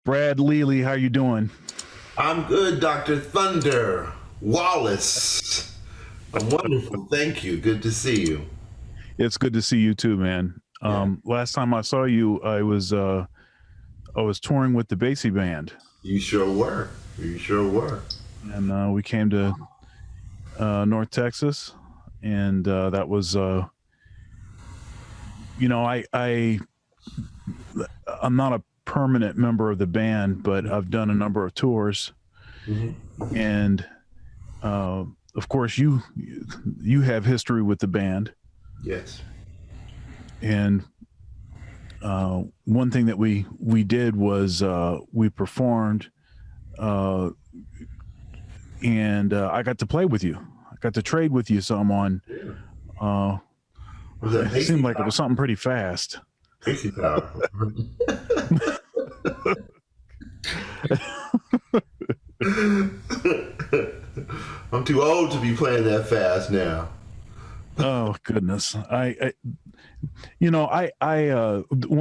Brad Leali, how you doing? I'm good, Dr. Thunder Wallace. I'm wonderful. Thank you. Good to see you. It's good to see you too, man. Yeah. Last time I saw you, I was touring with the Basie band, You sure were. You sure were. and we came to North Texas, and that was I'm not a permanent member of the band, but I've done a number of tours, and of course you have history with the band. Yes. And one thing that we did was we performed, and I got to play with you. I got to trade with you some on. Was that It seemed like it was something pretty fast. Basie Power? I'm too old to be playing that fast now. Oh goodness, one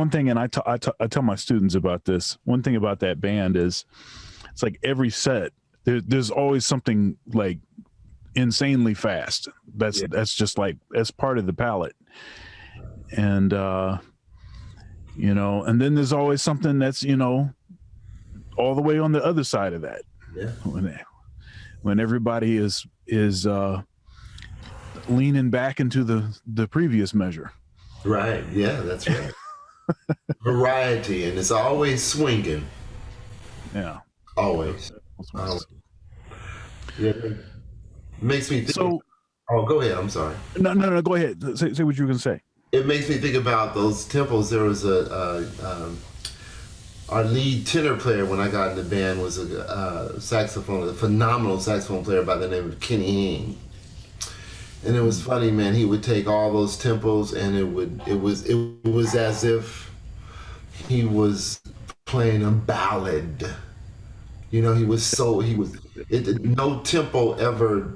thing, and I tell my students about this. One thing about that band is, it's like every set there's always something like insanely fast. That's just like as part of the palette, and and then there's always something that's all the way on the other side of that. Yeah. When everybody is leaning back into the previous measure. Right. Yeah, that's right. Variety, and it's always swinging. Yeah. Always. Yeah. Makes me think. So, go ahead. I'm sorry. No. Go ahead. Say what you were gonna say. It makes me think about those tempos. There was our lead tenor player when I got in the band was a phenomenal saxophone player by the name of Kenny Hing. And it was funny, man. He would take all those tempos, and it was as if he was playing a ballad. No tempo ever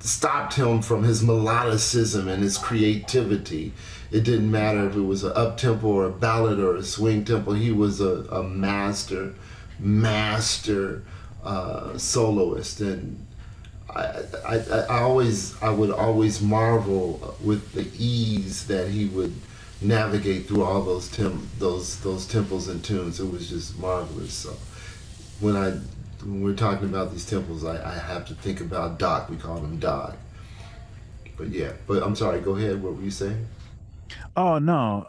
stopped him from his melodicism and his creativity. It didn't matter if it was an up tempo or a ballad or a swing tempo. He was a master soloist, and I would always marvel with the ease that he would navigate through all those tempos and tunes. It was just marvelous. So when we're talking about these tempos, I have to think about Doc. We call him Doc. But I'm sorry. Go ahead. What were you saying? Oh no,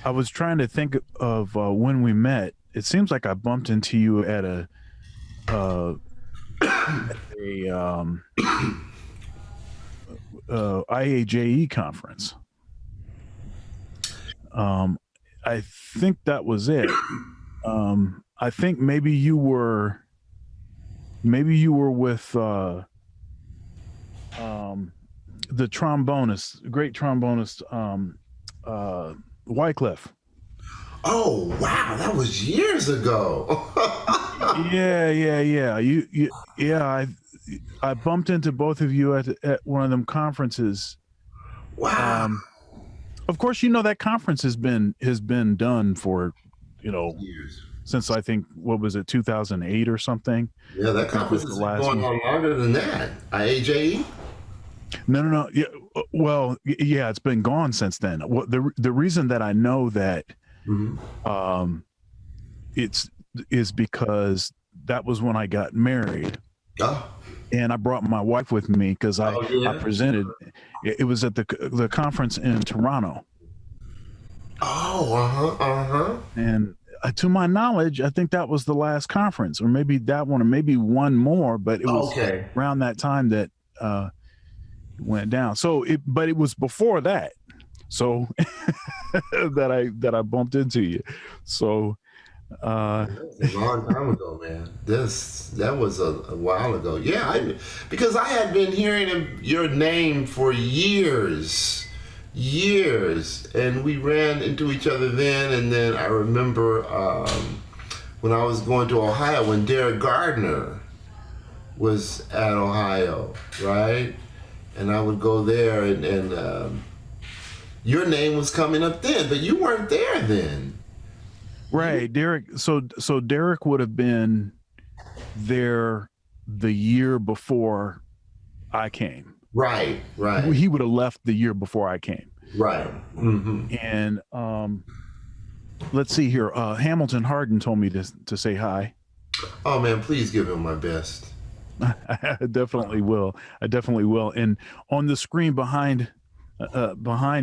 I was trying to think of when we met. It seems like I bumped into you at a IAJE conference. I think that was it. I think maybe you were with the great trombonist, Wycliffe. Oh wow, that was years ago. Yeah. I bumped into both of you at one of them conferences. Wow. Of course, that conference has been done for years. Since I think, what was it, 2008 or something? Yeah, that conference has been going on longer than that. IAJE? No. Yeah, well, yeah, it's been gone since then. The reason that I know that is because that was when I got married. Oh. And I brought my wife with me because I presented. It was at the conference in Toronto. Oh, And to my knowledge, I think that was the last conference, or maybe that one, or maybe one more. But it was around that time that went down. But it was before that. So that I bumped into you. So that was a long time ago, man. That was a while ago. Yeah, because I had been hearing your name for years, and we ran into each other then. And then I remember when I was going to Ohio, when Derek Gardner was at Ohio, right? And I would go there, and your name was coming up then, but you weren't there then. Right, Derek. So Derek would have been there the year before I came. Right, right, He would have left the year before I came. right. Mm-hmm. And let's see here. Hamilton Harden told me to say hi. Oh man, please give him my best. I definitely will. I definitely will. And on the screen behind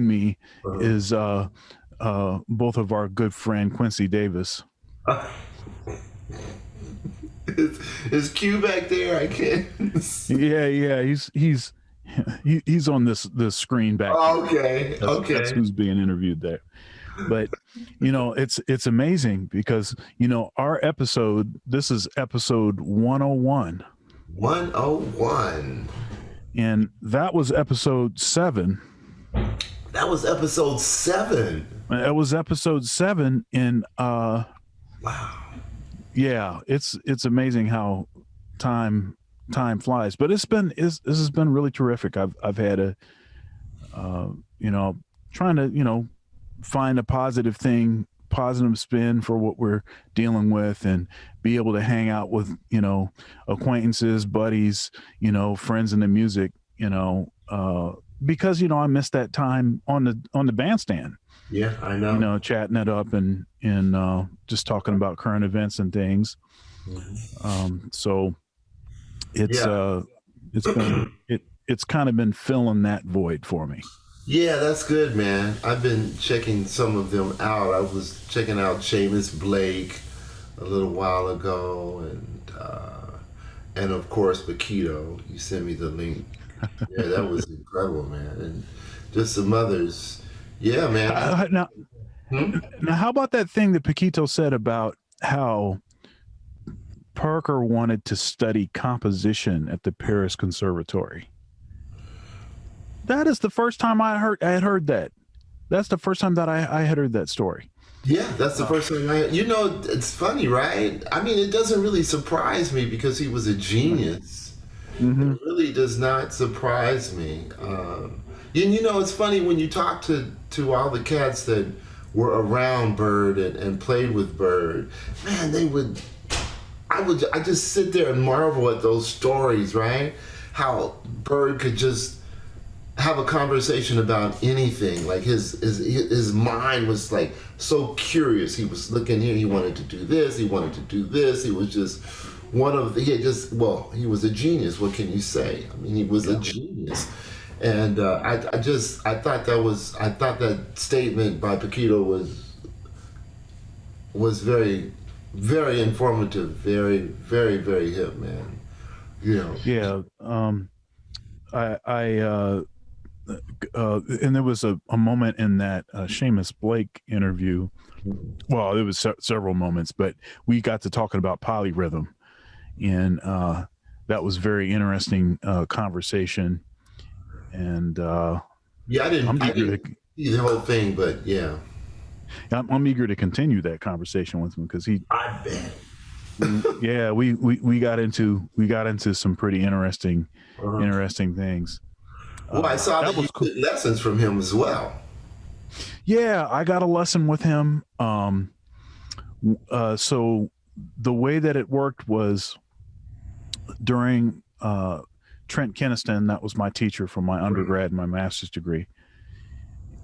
me is both of our good friend Quincy Davis. Is Q back there? I can't. Yeah. He's on this screen back Oh, here. okay, That's who's being interviewed there. But it's amazing because our episode. This is episode 101. 101. And that was episode 7. That was episode 7. It was episode 7, and wow. Yeah, it's amazing how time flies. But this has been really terrific. I've had a trying to find a positive spin for what we're dealing with, and be able to hang out with acquaintances, buddies, friends in the music, because I missed that time on the bandstand. Yeah, I know. Chatting it up and just talking about current events and things. So it's kind of been filling that void for me. Yeah, that's good, man. I've been checking some of them out. I was checking out Seamus Blake a little while ago, and of course Paquito. You sent me the link. Yeah, that was incredible, man. And just some others. Yeah, man. Now, how about that thing that Paquito said about how Parker wanted to study composition at the Paris Conservatory? That is the first time I had heard that. That's the first time that I had heard that story. Yeah, that's the first time it's funny, right? I mean, it doesn't really surprise me because he was a genius. Mm-hmm. It really does not surprise me. It's funny when you talk to all the cats that were around Bird and played with Bird, man, I just sit there and marvel at those stories, right? How Bird could just have a conversation about anything. Like his mind was like so curious. He was looking here, he wanted to do this, he wanted to do this. He was just he was a genius. What can you say? I mean, he was a genius. And I thought that statement by Paquito was very, very informative, very, very, very hip, man. Yeah. And there was a moment in that Seamus Blake interview. Well, there was several moments, but we got to talking about polyrhythm, and that was very interesting conversation. And I didn't see the whole thing, but yeah, I'm eager to continue that conversation with him because I bet. Yeah, we got into some pretty interesting things. Well, I saw that you took lessons from him as well. Yeah, I got a lesson with him. So the way that it worked was during Trent Keniston, that was my teacher for my undergrad and my master's degree.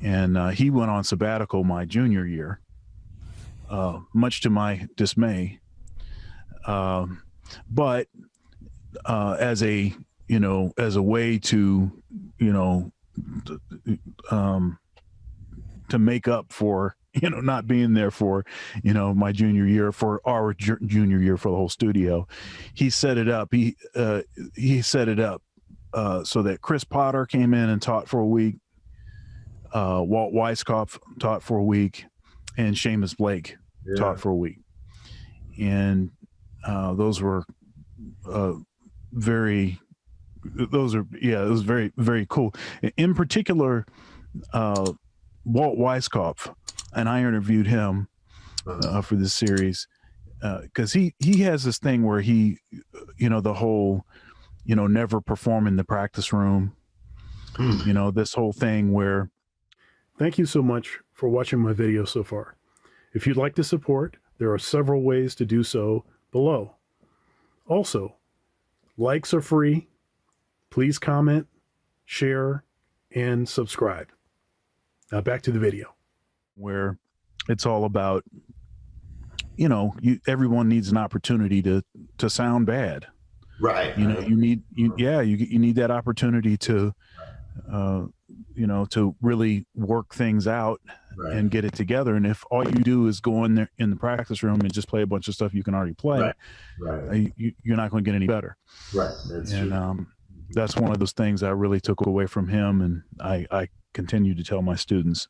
And he went on sabbatical my junior year, much to my dismay. But as a way to to make up for not being there for my junior year, for our junior year, for the whole studio, he set it up. He set it up so that Chris Potter came in and taught for a week. Walt Weiskopf taught for a week, and Seamus Blake taught for a week. And those were it was very, very cool. In particular, Walt Weiskopf, and I interviewed him for this series because he has this thing where he, the whole, never perform in the practice room, this whole thing where. Thank you so much for watching my video so far. If you'd like to support, there are several ways to do so below. Also, likes are free. Please comment, share, and subscribe. Now back to the video, where it's all about, everyone needs an opportunity to sound bad. Right. You need that opportunity to, to really work things out and get it together. And if all you do is go in there in the practice room and just play a bunch of stuff you can already play, you're not going to get any better. Right. That's true. That's one of those things I really took away from him, and I continue to tell my students.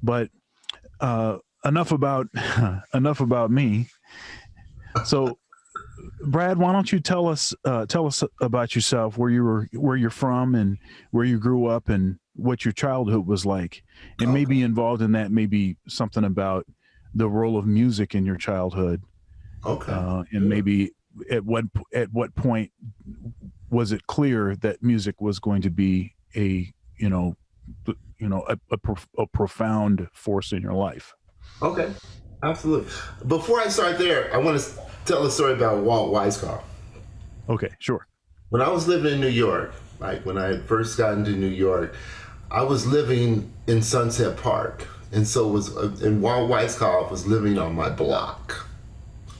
But enough about me. So, Brad, why don't you tell us about yourself, where you're from, and where you grew up, and what your childhood was like, and maybe involved in that, maybe something about the role of music in your childhood. Okay. And maybe at what point was it clear that music was going to be a profound force in your life? Okay, absolutely. Before I start there, I want to tell a story about Walt Weisskopf. Okay, sure. When I was living in New York, like when I had first gotten to New York, I was living in Sunset Park, and and Walt Weisskopf was living on my block.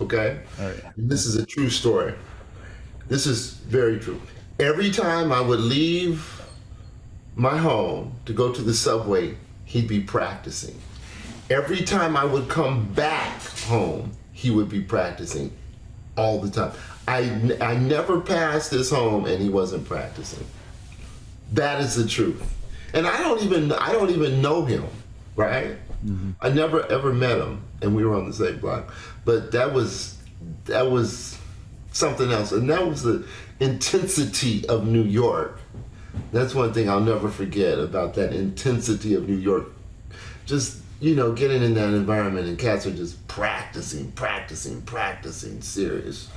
Okay, all right. And this is a true story. This is very true. Every time I would leave my home to go to the subway, he'd be practicing. Every time I would come back home, he would be practicing all the time. I never passed his home and he wasn't practicing. That is the truth. And I don't even know him, right? Mm-hmm. I never ever met him, and we were on the same block. But that was something else, and that was the intensity of New York. That's one thing I'll never forget about that intensity of New York. Just, getting in that environment and cats are just practicing, serious.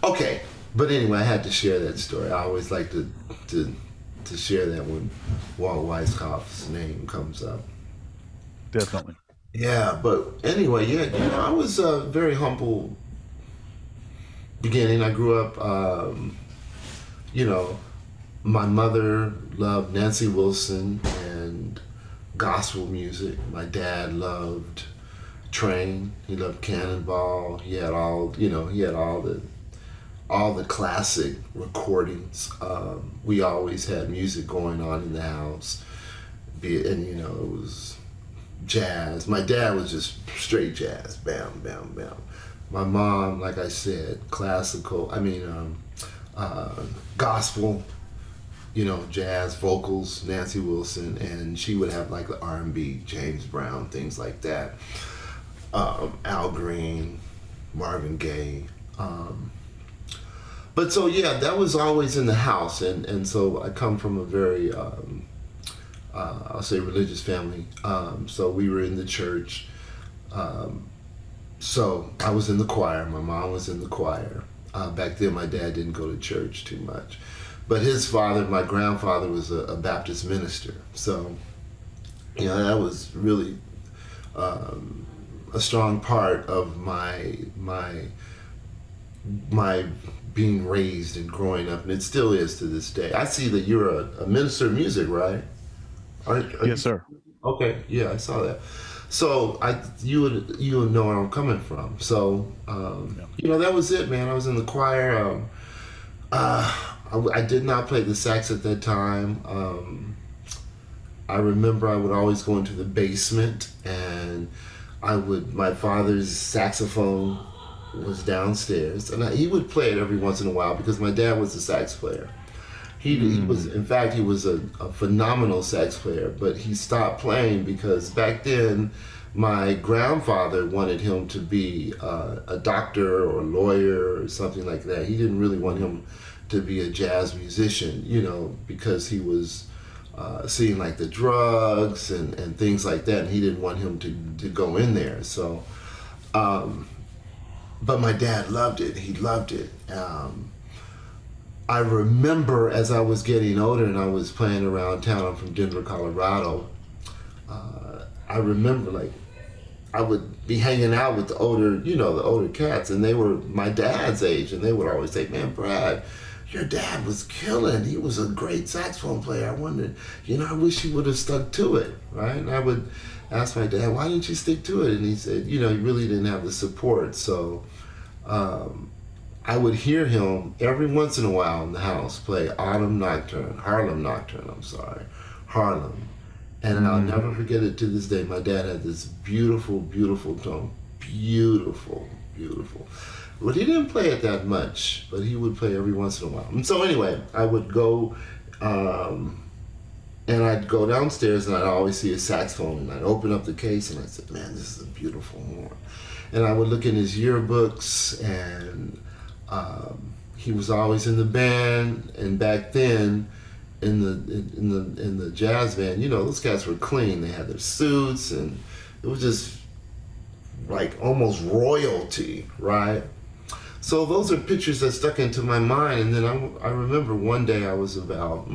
Okay, but anyway, I had to share that story. I always like to share that when Walt Weisskopf's name comes up. Definitely. Yeah, but anyway, I was a very humble beginning. I grew up, my mother loved Nancy Wilson and gospel music. My dad loved Train. He loved Cannonball. He had all the classic recordings. We always had music going on in the house. It was jazz. My dad was just straight jazz, bam, bam, bam. My mom, like I said, classical, gospel, jazz vocals, Nancy Wilson, and she would have like the R&B, James Brown, things like that. Al Green, Marvin Gaye. But so, that was always in the house, and so I come from a very, I'll say religious family. So we were in the church. So I was in the choir. My mom was in the choir. Back then, my dad didn't go to church too much. But his father, my grandfather, was a Baptist minister. So, that was really a strong part of my being raised and growing up, and it still is to this day. I see that you're a minister of music, right? Yes, sir. Okay, yeah, I saw that. So you would know where I'm coming from. So that was it, man. I was in the choir. I did not play the sax at that time. I remember I would always go into the basement, and my father's saxophone was downstairs, and he would play it every once in a while because my dad was a sax player. He was a phenomenal sax player, but he stopped playing because back then my grandfather wanted him to be a doctor or a lawyer or something like that. He didn't really want him to be a jazz musician, because he was seeing like the drugs and things like that, and he didn't want him to go in there. So, but my dad loved it. He loved it. I remember as I was getting older and I was playing around town. I'm from Denver, Colorado. I remember I would be hanging out with the older, the older cats, and they were my dad's age, and they would always say, "Man, Brad, your dad was killing. He was a great saxophone player. I wondered, I wish he would have stuck to it, right?" And I would ask my dad, "Why didn't you stick to it?" And he said, he really didn't have the support. So I would hear him every once in a while in the house play Harlem Nocturne, Harlem. And I'll never forget it to this day. My dad had this beautiful, beautiful tone. Beautiful, beautiful. But he didn't play it that much, but he would play every once in a while. And so anyway, I would go, and I'd go downstairs and I'd always see a saxophone, and I'd open up the case and I'd say, "Man, this is a beautiful horn." And I would look in his yearbooks, and he was always in the band. And back then, in the jazz band, those guys were clean. They had their suits, and it was just like almost royalty, right? So those are pictures that stuck into my mind. And then I remember one day I was about,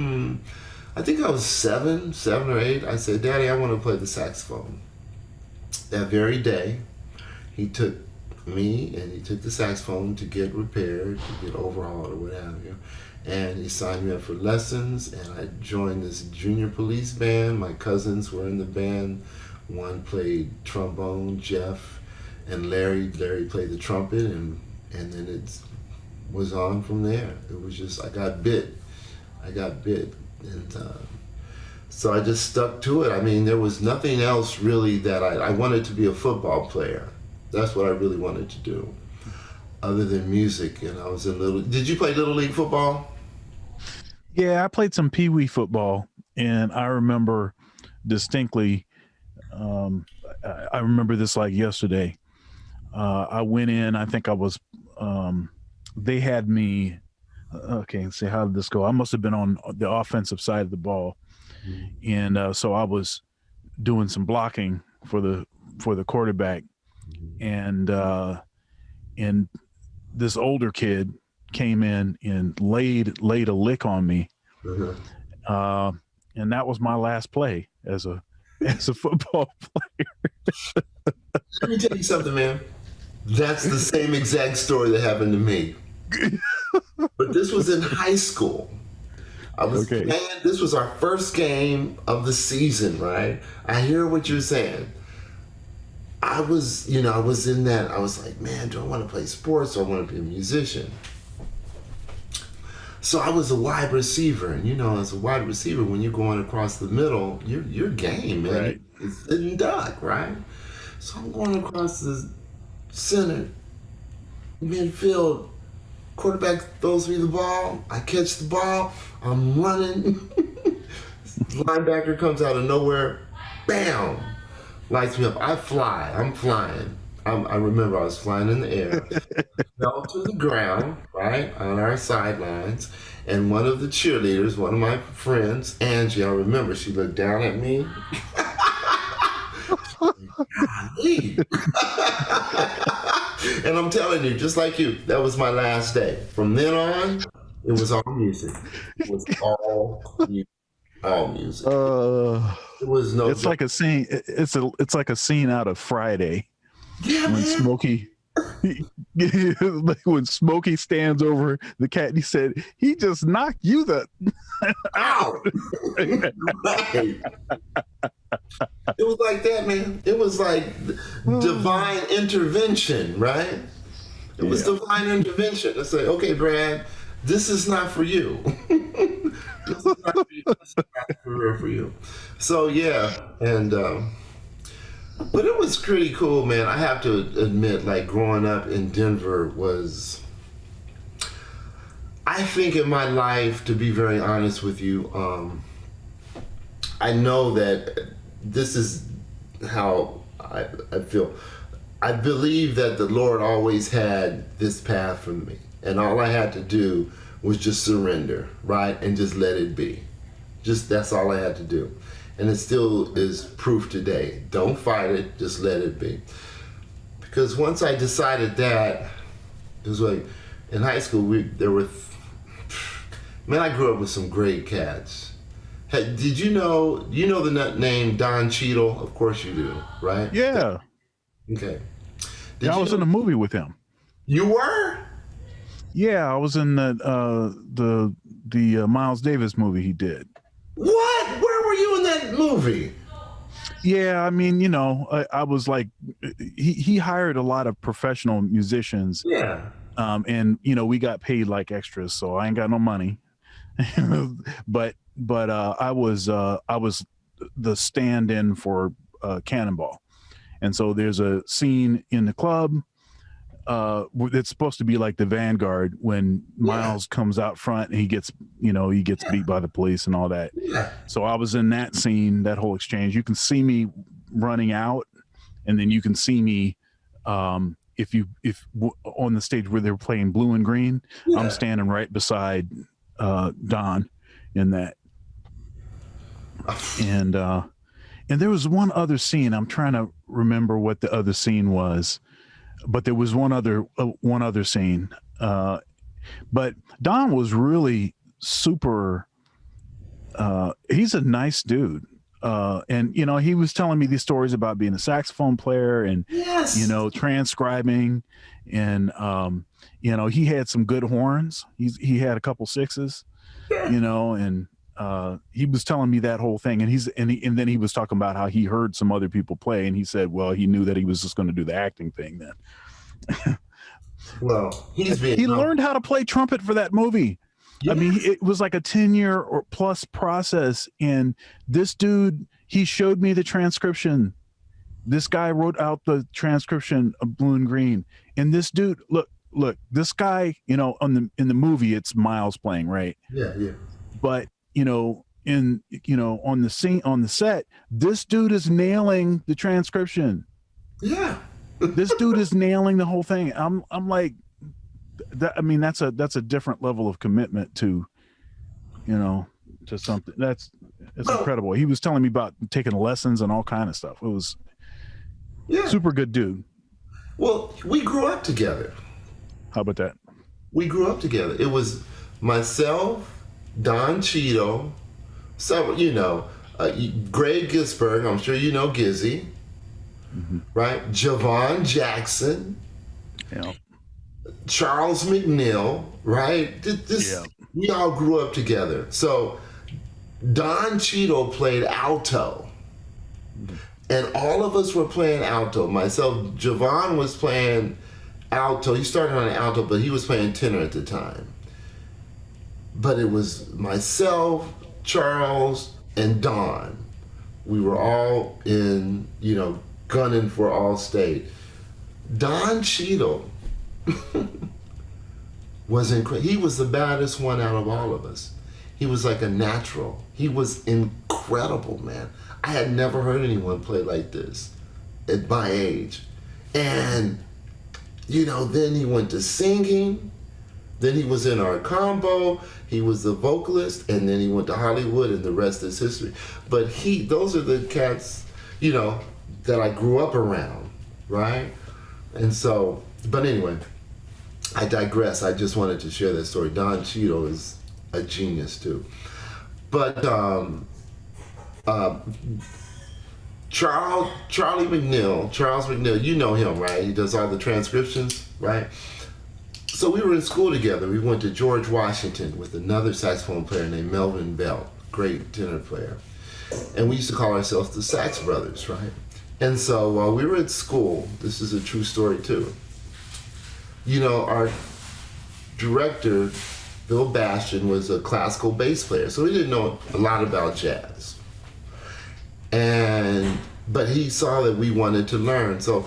I think I was seven or eight. I said, "Daddy, I want to play the saxophone." That very day, he took me and he took the saxophone to get repaired, to get overhauled or what have you. And he signed me up for lessons, and I joined this junior police band. My cousins were in the band. One played trombone, Jeff, and Larry. Larry played the trumpet, and then it was on from there. It was just, I got bit. And so I just stuck to it. I mean, there was nothing else really that I wanted to be a football player. That's what I really wanted to do, other than music. And I was in did you play Little League football? Yeah, I played some Pee Wee football, and I remember distinctly, I remember this like yesterday. I went in, I think I was, they had me, okay, let's see, how did this go? I must have been on the offensive side of the ball. And so I was doing some blocking for the quarterback. And this older kid came in and laid a lick on me. And that was my last play as a football player. Let me tell you something, man. That's the same exact story that happened to me. But this was in high school. I was playing, this was our first game of the season, right? I hear what you're saying. I was in that, I was like, man, do I want to play sports or I want to be a musician? So I was a wide receiver, and as a wide receiver, when you're going across the middle, you're game, man. Right. It's sitting duck, right? So I'm going across the center, midfield. Quarterback throws me the ball. I catch the ball. I'm running. Linebacker comes out of nowhere. Bam! Lights me up. I fly. I'm flying. I remember I was flying in the air. Fell to the ground, right, on our sidelines. And one of the cheerleaders, one of my friends, Angie, I remember, she looked down at me. Golly. And I'm telling you, just like you, that was my last day. From then on, it was all music. It was all music. All music. It was no. It's like a scene. It's like a scene out of Friday. Yeah, when man. Smokey, like when Smokey stands over the cat, and he said, "He just knocked you the out." Right. It was like that, man. It was like divine intervention, right? It was divine intervention. It's like, okay, Brad, this is not for you. This is not for you. This is not a career for you. So yeah, and but it was pretty cool, man. I have to admit, like growing up in Denver was, I think in my life, to be very honest with you, I know that this is how I feel. I believe that the Lord always had this path for me, and all I had to do was just surrender, right, and just let it be. Just that's all I had to do, and it still is proof today. Don't fight it, just let it be. Because once I decided that, it was like in high school man, I grew up with some great cats. Hey, did you know the name Don Cheadle? Of course you do, right? Yeah. Okay. Yeah, I was in a movie with him. You were? Yeah, I was in the Miles Davis movie he did. What? Where were you in that movie? Yeah, I mean, you know, I was like, he hired a lot of professional musicians. Yeah. And you know, we got paid like extras, so I ain't got no money. but I was the stand-in for Cannonball, and so there's a scene in the club. It's supposed to be like the Vanguard when Miles comes out front and he gets beat by the police and all that. Yeah. So I was in that scene, that whole exchange. You can see me running out, and then you can see me if on the stage where they're playing Blue and Green, I'm standing right beside Don in that. And there was one other scene. I'm trying to remember what the other scene was, but there was one other scene. But Don was really super. He's a nice dude. And you know, he was telling me these stories about being a saxophone player and you know, transcribing, and you know, he had some good horns. He had a couple sixes, you know, and he was telling me that whole thing, and then he was talking about how he heard some other people play, and he said, well, he knew that he was just going to do the acting thing then. Well, he learned how to play trumpet for that movie. Yeah. I mean, it was like a 10-year or plus process. And this dude, he showed me the transcription. This guy wrote out the transcription of Blue and Green. And this dude, look, this guy, you know, in the movie, it's Miles playing, right? Yeah. But, you know, on the set, this dude is nailing the transcription. Yeah. This dude is nailing the whole thing. I'm like, I mean, that's a different level of commitment to, you know, to something it's incredible. He was telling me about taking lessons and all kind of stuff. It was super good dude. Well, we grew up together. How about that? We grew up together. It was myself, Don Cheeto, several, you know, Greg Gisberg. I'm sure you know Gizzy, right? Javon Jackson. Yeah. Charles McNeil, right? We all grew up together. So Don Cheeto played alto, and all of us were playing alto. Myself, Javon was playing alto. He started on alto, but he was playing tenor at the time. But it was myself, Charles, and Don. We were all in, you know, gunning for all state. Don Cheeto was incredible. He was the baddest one out of all of us. He was like a natural. He was incredible, man. I had never heard anyone play like this at my age. And, you know, then he went to singing. Then he was in our combo. He was the vocalist. And then he went to Hollywood, and the rest is history. But those are the cats, you know, that I grew up around, right? And so, but anyway, I digress. I just wanted to share that story. Don Cheeto is a genius too. But Charles McNeil, you know him, right? He does all the transcriptions, right? So we were in school together. We went to George Washington with another saxophone player named Melvin Bell, great tenor player. And we used to call ourselves the Sax Brothers, right? And so while we were at school, this is a true story too, you know, our director, Bill Bastian, was a classical bass player, so he didn't know a lot about jazz. But he saw that we wanted to learn. So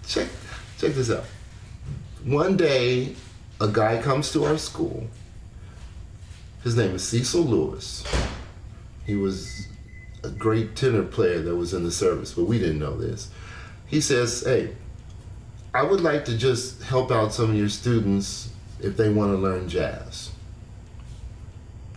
check this out. One day, a guy comes to our school. His name is Cecil Lewis. He was a great tenor player that was in the service, but we didn't know this. He says, hey, I would like to just help out some of your students if they want to learn jazz.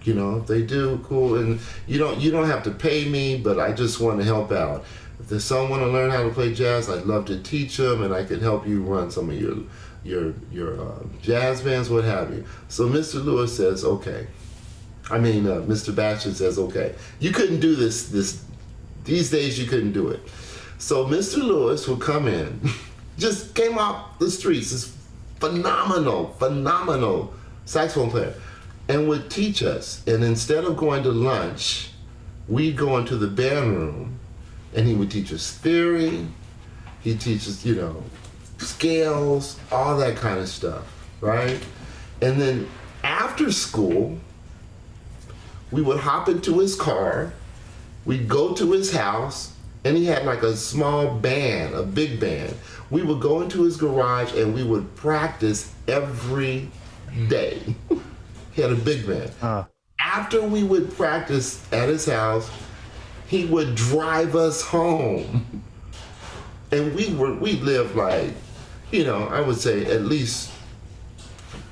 You know, if they do, cool. And you don't have to pay me, but I just want to help out. If there's someone to learn how to play jazz, I'd love to teach them, and I could help you run some of your jazz bands, what have you. So Mr. Lewis says, okay. Mr. Bastian says, okay. You couldn't do this these days. You couldn't do it. So Mr. Lewis would come in, just came off the streets, this phenomenal saxophone player, and would teach us. And instead of going to lunch, we'd go into the band room, and he would teach us theory. He'd teach us, scales, all that kind of stuff, right? And then after school, we would hop into his car, we'd go to his house, and he had like a small band, a big band. We would go into his garage and we would practice every day. He had a big band. After we would practice at his house, he would drive us home. And we lived like, I would say at least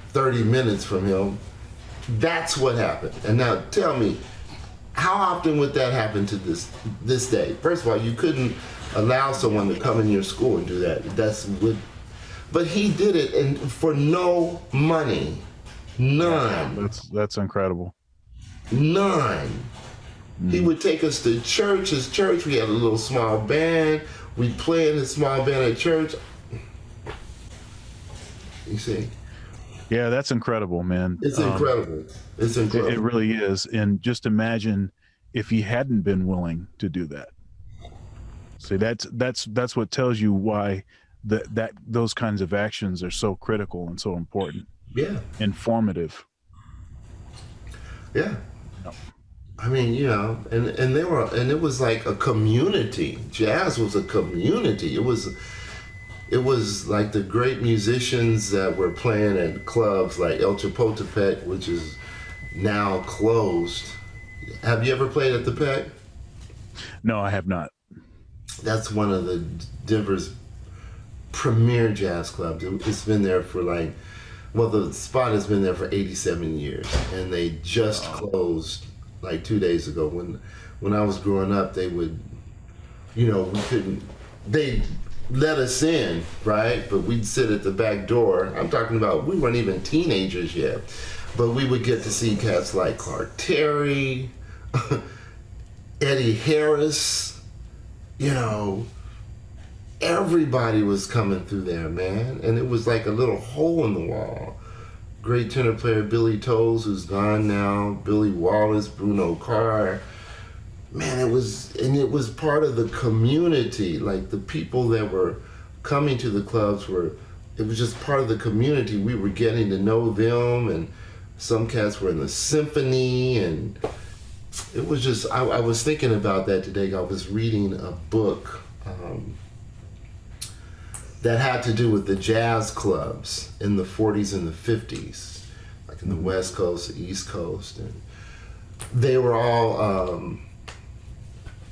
30 minutes from him. That's what happened. And now tell me, how often would that happen to this day? First of all, you couldn't allow someone to come in your school and do that. But he did it, and for no money, none. Yeah, that's incredible. None. He would take us to church. His church, we had a little small band. We'd play in the small band at church. You see? Yeah, that's incredible, man. It's incredible. It's incredible. It really is. And just imagine if he hadn't been willing to do that. See, that's what tells you why that those kinds of actions are so critical and so important. Yeah. Informative. Yeah. I mean, and it was like a community. Jazz was a community. It was like the great musicians that were playing at clubs like El Chapultepec, which is now closed. Have you ever played at the Pec? No, I have not. That's one of the Denver's premier jazz clubs. It's been there for the spot has been there for 87 years, and they just closed like 2 days ago. When I was growing up, they would, they let us in, right? But we'd sit at the back door. I'm talking about, we weren't even teenagers yet, but we would get to see cats like Clark Terry, Eddie Harris, everybody was coming through there, man. And it was like a little hole in the wall. Great tenor player Billy Toles, who's gone now, Billy Wallace, Bruno Carr. Man, it was part of the community. Like the people that were coming to the clubs it was just part of the community. We were getting to know them, and some cats were in the symphony, and it was just, I was thinking about that today. I was reading a book that had to do with the jazz clubs in the 40s and the 50s, like in the West Coast, the East Coast. And they were all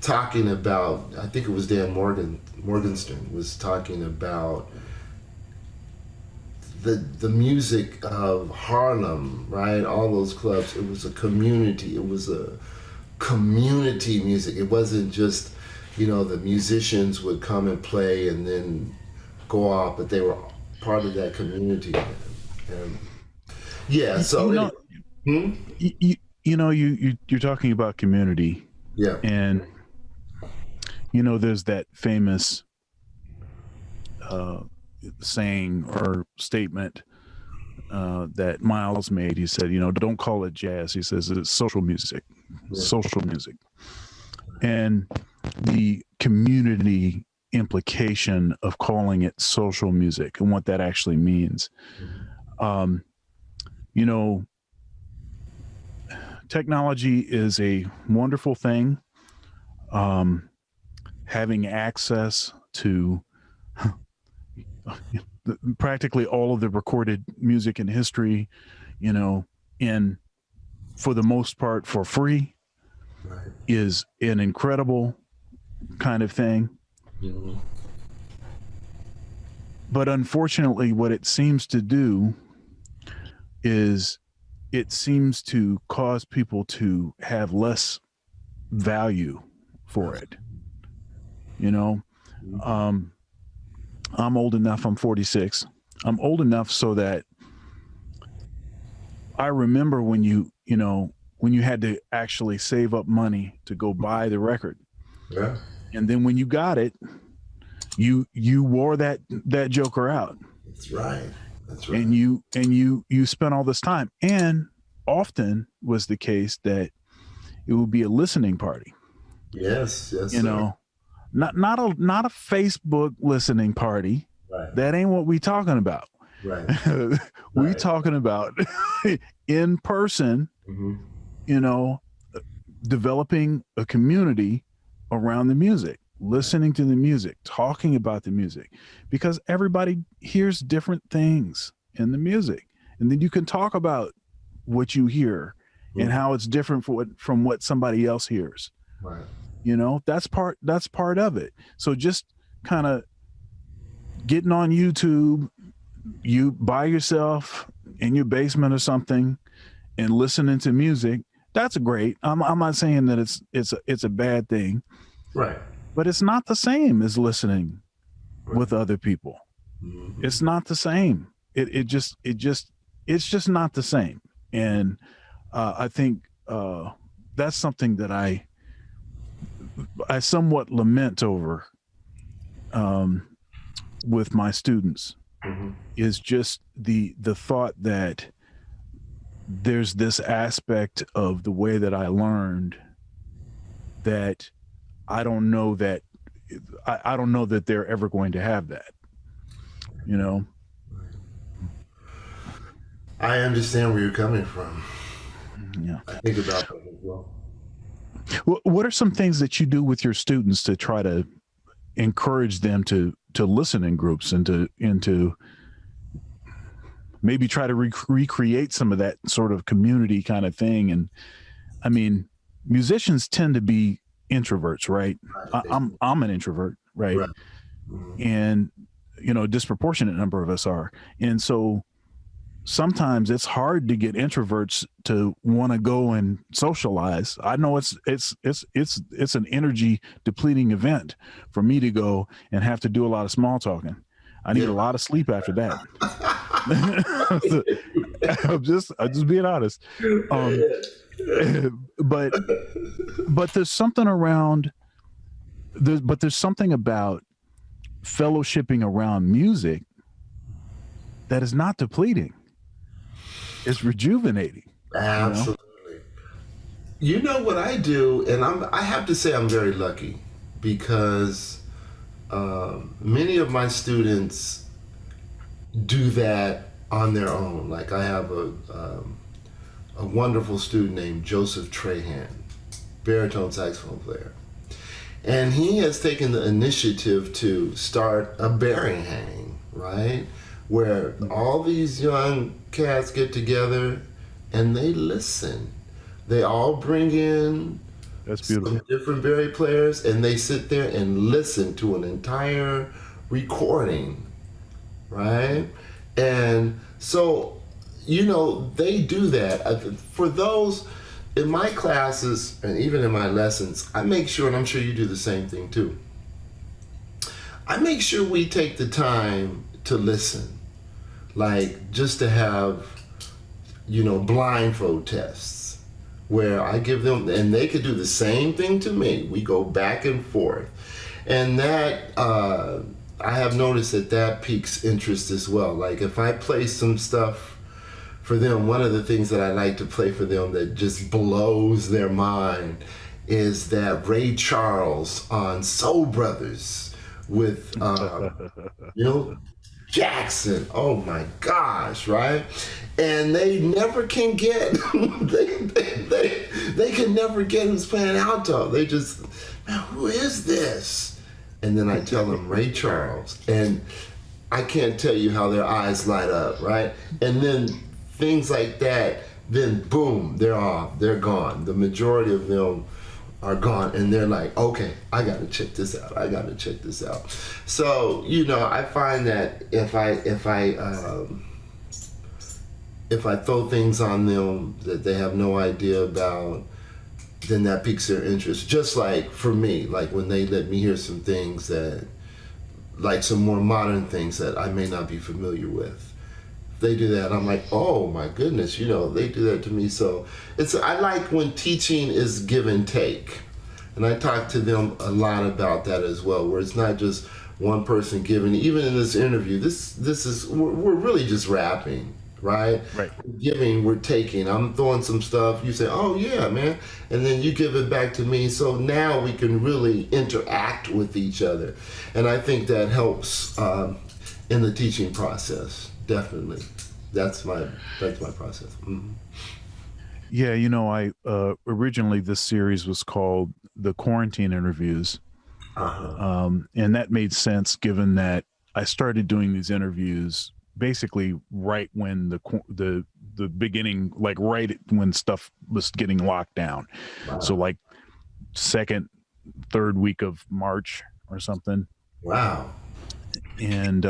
talking about, I think it was Dan Morgenstern was talking about the music of Harlem, right? All those clubs. It was a community. It was a community music. It wasn't just, the musicians would come and play and then go off, but they were part of that community. And yeah, so you're talking about community. Yeah. And there's that famous saying or statement that Miles made. He said, don't call it jazz. He says it's social music. Yeah. Social music. And the community implication of calling it social music and what that actually means. Technology is a wonderful thing. Having access to practically all of the recorded music in history, in for the most part for free, right, is an incredible kind of thing. Mm-hmm. But unfortunately, what it seems to do is it seems to cause people to have less value for it. I'm old enough, I'm 46. I'm old enough so that I remember when you had to actually save up money to go buy the record. Yeah. And then when you got it, you wore that joker out. That's right. That's right. And you spent all this time. And often was the case that it would be a listening party. Yes, you sir. know, not a Facebook listening party. Right. That ain't what we talking about. Right. We Right. talking about in person, developing a community around the music, listening to the music, talking about the music, because everybody hears different things in the music. And then you can talk about what you hear and how it's different from what somebody else hears. Right. That's part of it. So just kind of getting on YouTube, you by yourself in your basement or something and listening to music, that's great. I'm not saying that it's a bad thing. Right. But it's not the same as listening with other people. Mm-hmm. It's not the same. It's just not the same. And I think that's something that I somewhat lament over with my students, is just the thought that there's this aspect of the way that I learned that I don't know that they're ever going to have that. I understand where you're coming from. Yeah. I think about that as well. What are some things that you do with your students to try to encourage them to listen in groups and to maybe try to recreate some of that sort of community kind of thing? And I mean, musicians tend to be introverts, right? I'm an introvert, right? And a disproportionate number of us are. And so sometimes it's hard to get introverts to want to go and socialize. I know it's an energy depleting event for me to go and have to do a lot of small talking. I need a lot of sleep after that. I'm just being honest. But there's something around there's something about fellowshipping around music that is not depleting. It's rejuvenating. Absolutely. You know what I do, and I have to say I'm very lucky because many of my students do that on their own. Like I have a wonderful student named Joseph Trahan, baritone saxophone player. And he has taken the initiative to start a bearing hang, right? Where all these young cats get together and they listen. They all bring in some different Barry players and they sit there and listen to an entire recording, right? And so, they do that. For those in my classes and even in my lessons, I make sure, and I'm sure you do the same thing too, I make sure we take the time to listen. Like just to have, blindfold tests where I give them, and they could do the same thing to me. We go back and forth. And that, I have noticed that piques interest as well. Like if I play some stuff for them, one of the things that I like to play for them that just blows their mind is that Ray Charles on Soul Brothers with, Jackson. Oh my gosh, right? And they never can get they can never get who's playing alto. They just, man, who is this? And then I tell them Ray Charles, and I can't tell you how their eyes light up, right? And then things like that, then boom, they're off, they're gone. The majority of them are gone, and they're like, okay, I gotta check this out. So, I find that if I throw things on them that they have no idea about, then that piques their interest. Just like for me, like when they let me hear some things that, like some more modern things that I may not be familiar with. They do that, I'm like, oh my goodness, they do that to me. So I like when teaching is give and take, And I talk to them a lot about that as well, where it's not just one person giving. Even in this interview, this is we're really just rapping, right? Right. We're giving, we're taking. I'm throwing some stuff. You say, "Oh yeah, man," and then you give it back to me. So now we can really interact with each other, and I think that helps in the teaching process. Definitely, that's my process. Mm-hmm. Yeah, I originally this series was called the Quarantine Interviews, and that made sense given that I started doing these interviews basically right when the beginning, like right when stuff was getting locked down. Wow. So like second, third week of March or something. Wow. And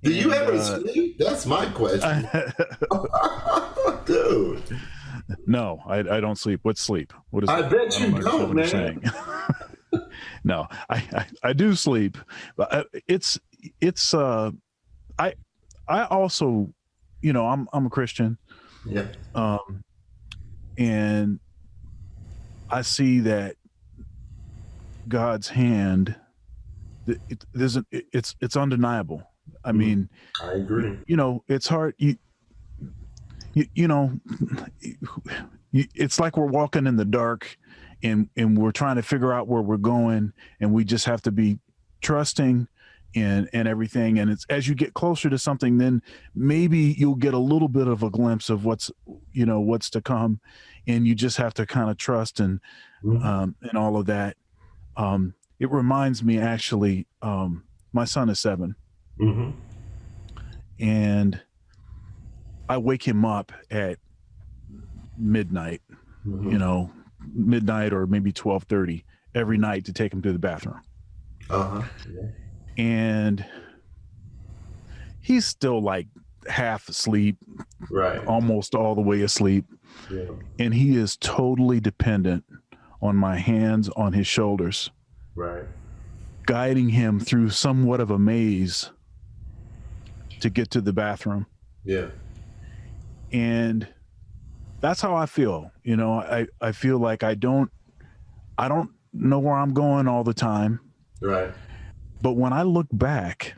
do you ever sleep? That's my question. Dude. No, I don't sleep. What's sleep? What is I that? bet you don't, man. No, I do sleep, but I also, I'm a Christian. Yeah. And I see that God's hand, it's undeniable. I mean, I agree. It's hard. It's like we're walking in the dark and we're trying to figure out where we're going, and we just have to be trusting and everything. And it's as you get closer to something, then maybe you'll get a little bit of a glimpse of what's to come, and you just have to kind of trust and all of that. It reminds me, actually, my son is 7. Mm-hmm. And I wake him up at midnight, midnight or maybe 12:30 every night to take him to the bathroom. Yeah. And he's still like half asleep, right? Almost all the way asleep. Yeah. And he is totally dependent on my hands on his shoulders, right, guiding him through somewhat of a maze to get to the bathroom. Yeah. And that's how I feel. I feel like I don't know where I'm going all the time. Right. But when I look back,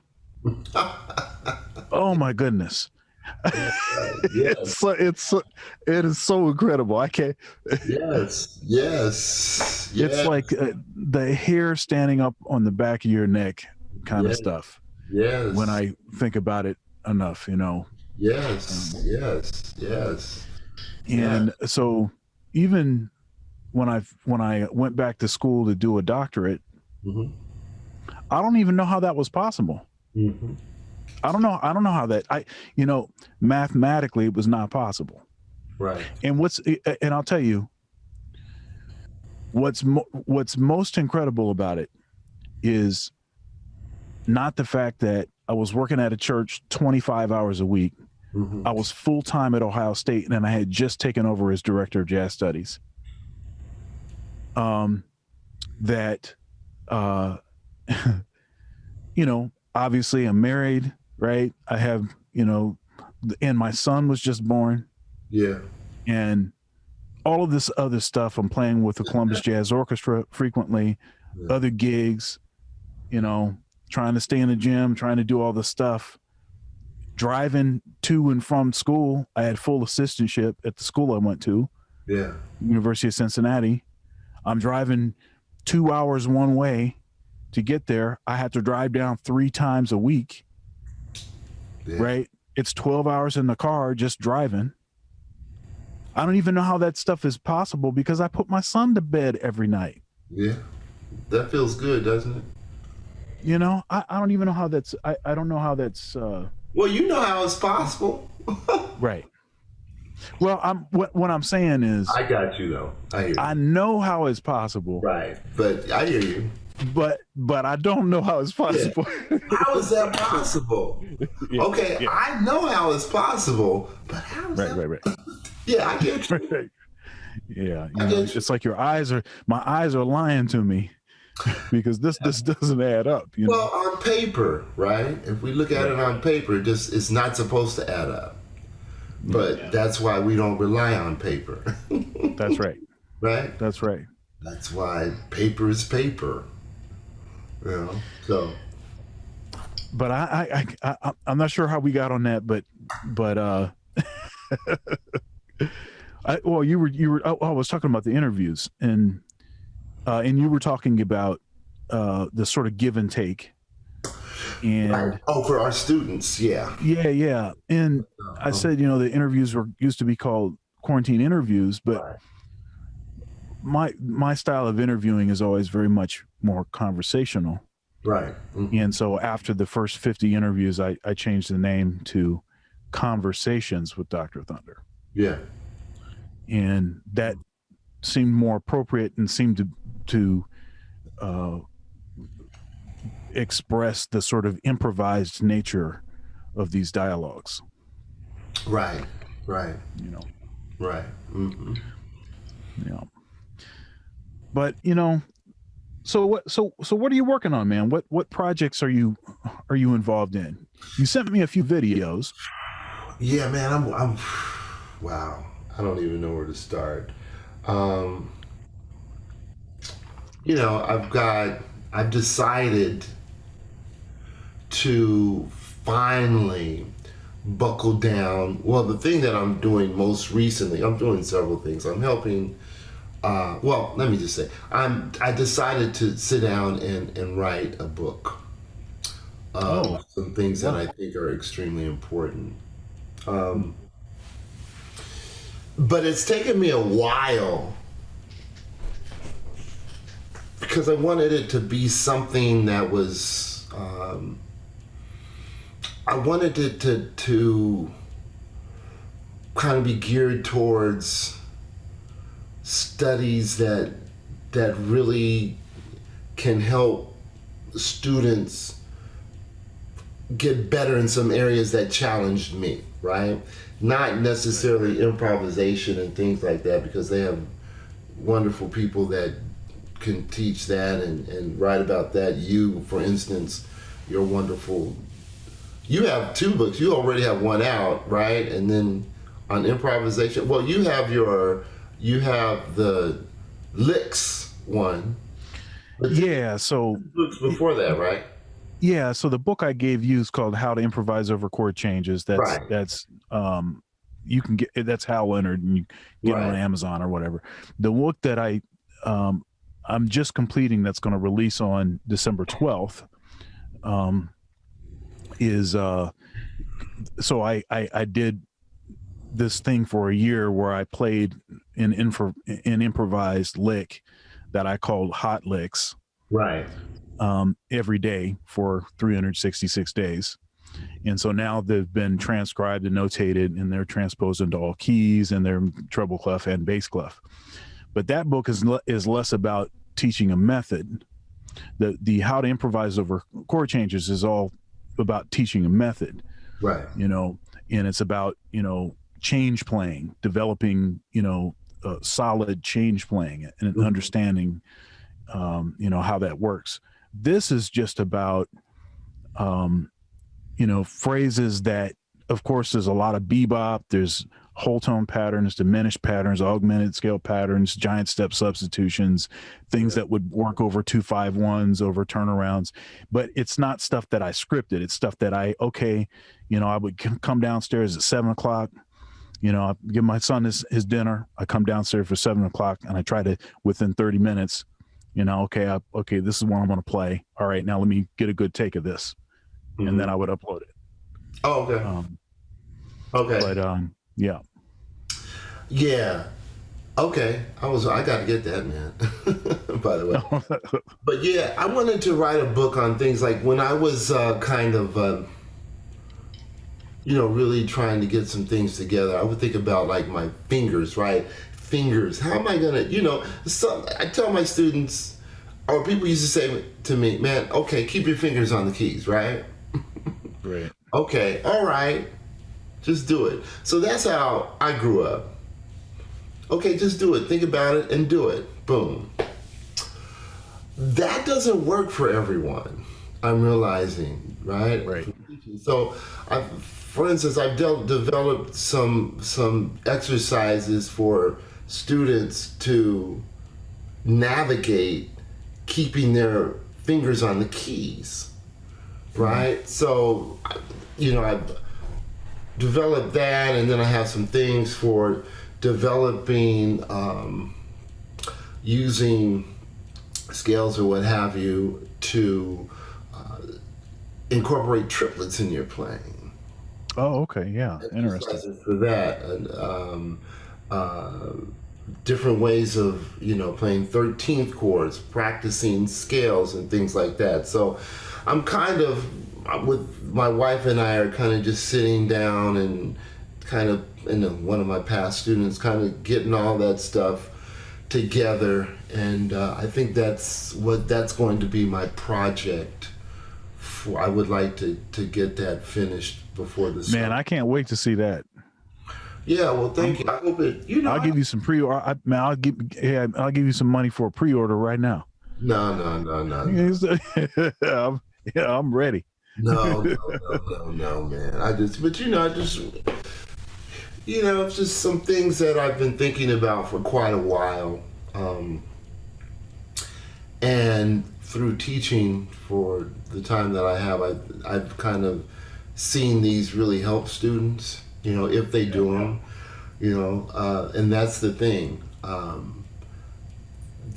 oh my goodness. Yes. It is so incredible. I can't. Yes. It's like the hair standing up on the back of your neck kind of stuff. Yes. When I think about it enough, Yes. And so even when I went back to school to do a doctorate, mm-hmm. I don't even know how that was possible. Mm-hmm. I don't know how that mathematically it was not possible. Right. And I'll tell you what's most incredible about it is not the fact that I was working at a church 25 hours a week. Mm-hmm. I was full-time at Ohio State, and I had just taken over as director of jazz studies. Obviously I'm married, right? I have, and my son was just born. Yeah. And all of this other stuff. I'm playing with the Columbus Jazz Orchestra frequently, other gigs, trying to stay in the gym, trying to do all the stuff. Driving to and from school, I had full assistantship at the school I went to. Yeah. University of Cincinnati. I'm driving 2 hours one way to get there. I had to drive down 3 times a week. Yeah. Right? It's 12 hours in the car just driving. I don't even know how that stuff is possible because I put my son to bed every night. Yeah. That feels good, doesn't it? I don't even know how that's, I don't know how that's. Well, you know how it's possible. Right. Well, what I'm saying is, I got you though. I hear you. I know how it's possible. Right. But I hear you. But I don't know how it's possible. Yeah. How is that possible? Yeah. Okay, yeah. I know how it's possible, but how is that? Right. Yeah, I get you. Right. Yeah, it's like my eyes are lying to me because this doesn't add up. Well, on paper, right? If we look at it on paper, it's not supposed to add up. But that's why we don't rely on paper. That's right. right? That's right. That's why paper is paper, you know. So, But I'm not sure how we got on that, but well, I was talking about the interviews, and you were talking about the sort of give and take, right. and Oh, for our students, yeah. yeah, and I said, the interviews used to be called quarantine interviews, but Right. my style of interviewing is always very much more conversational. Right. Mm-hmm. And so after the first 50 interviews, I changed the name to Conversations with Dr. Thunder. Yeah. And that seemed more appropriate and seemed to express the sort of improvised nature of these dialogues. Right. Right. Right. Mm-hmm. Yeah. But so what are you working on, man? What projects are you involved in? You sent me a few videos. Yeah, man, I'm wow. I don't even know where to start. I've decided to finally buckle down. Well, the thing that I'm doing most recently, I'm doing several things. I'm helping. Well, let me just say, I decided to sit down and write a book. Some things that I think are extremely important. But it's taken me a while because I wanted it to be something that was. I wanted it to kind of be geared towards studies that really can help students get better in some areas that challenged me, right? Not necessarily improvisation and things like that, because they have wonderful people that can teach that and write about that. You, for instance, you're wonderful. You have 2 books. You already have one out, right? And then on improvisation, well, you have the licks one. Yeah, so books before that, right? Yeah, so the book I gave you is called How to Improvise Over Chord Changes. Right. That's you can get, that's Hal Leonard, and you get it on Amazon or whatever. The book that I'm just completing, that's going to release on December 12th, is so I did this thing for a year where I played an improvised lick that I called hot licks. Right. Every day for 366 days. And so now they've been transcribed and notated, and they're transposed into all keys, and they're treble clef and bass clef. But that book is less about teaching a method. The How to Improvise Over Chord Changes is all about teaching a method. Right. And it's about, change playing, developing, solid change playing and understanding, how that works. This is just about, phrases that, of course, there's a lot of bebop, there's whole tone patterns, diminished patterns, augmented scale patterns, giant step substitutions, things that would work over 2-5-1s, over turnarounds. But it's not stuff that I scripted. It's stuff that I would come downstairs at 7:00. I give my son his dinner. I come downstairs for 7:00, and I try to, within 30 minutes, okay, this is what I'm going to play. All right, now let me get a good take of this. Mm-hmm. And then I would upload it. Oh, okay. Okay. But, yeah. Yeah. Okay. I got to get that, man. By the way. But yeah, I wanted to write a book on things like when I was really trying to get some things together. I would think about like my fingers, right? Fingers. How am I gonna, I tell my students, or people used to say to me, man, okay, keep your fingers on the keys, right? Right. Okay, all right, just do it. So that's how I grew up. Okay, just do it. Think about it and do it. Boom. That doesn't work for everyone, I'm realizing, right? Right. So, for instance, I've developed some exercises for students to navigate keeping their fingers on the keys, right? So, I've developed that, and then I have some things for developing, using scales or what have you to incorporate triplets in your playing. Oh, okay, yeah, interesting. Exercises for that, and different ways of playing 13th chords, practicing scales and things like that. So I'm kind of, with my wife and I are kind of just sitting down and kind of, and one of my past students, kind of getting all that stuff together, and I think that's going to be my project. I would like to get that finished before the summer. Man, I can't wait to see that. Yeah, well, thank you. I hope it. I'll give you some pre-order. I'll give you some money for a pre-order right now. No. I'm ready. No, man. It's just some things that I've been thinking about for quite a while, and through teaching for the time that I have, I've kind of seen these really help students, if they do them, and that's the thing.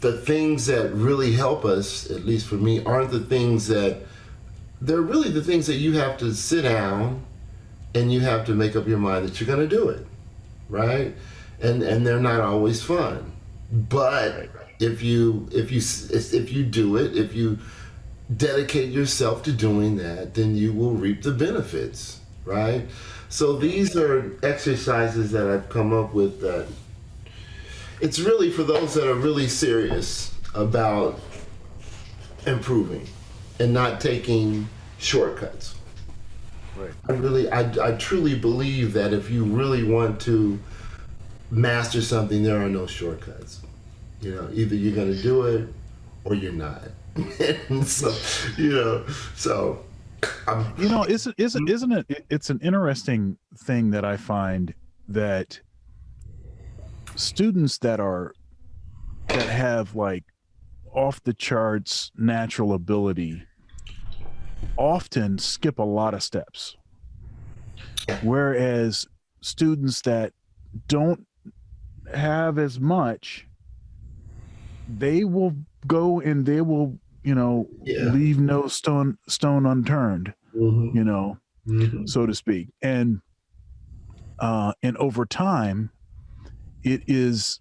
The things that really help us, at least for me, aren't the things that, they're really the things that you have to sit down and you have to make up your mind that you're going to do it, right? And they're not always fun. But if you do it, if you dedicate yourself to doing that, then you will reap the benefits, right? So these are exercises that I've come up with that it's really for those that are really serious about improving and not taking shortcuts. Right. I truly believe that if you really want to master something, there are no shortcuts. Either you're going to do it or you're not. And so, isn't it? It's an interesting thing that I find that students that have like off the charts natural ability often skip a lot of steps, whereas students that don't have as much, they will go and they will leave no stone unturned, so to speak, and over time it is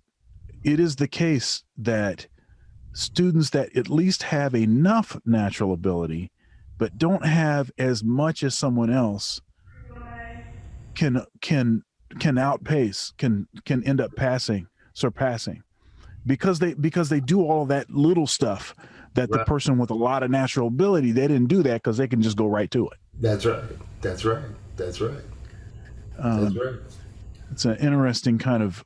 the case that students that at least have enough natural ability but don't have as much as someone else can outpace, can end up surpassing, because they do all that little stuff that the person with a lot of natural ability, they didn't do that because they can just go right to it. That's right. It's an interesting kind of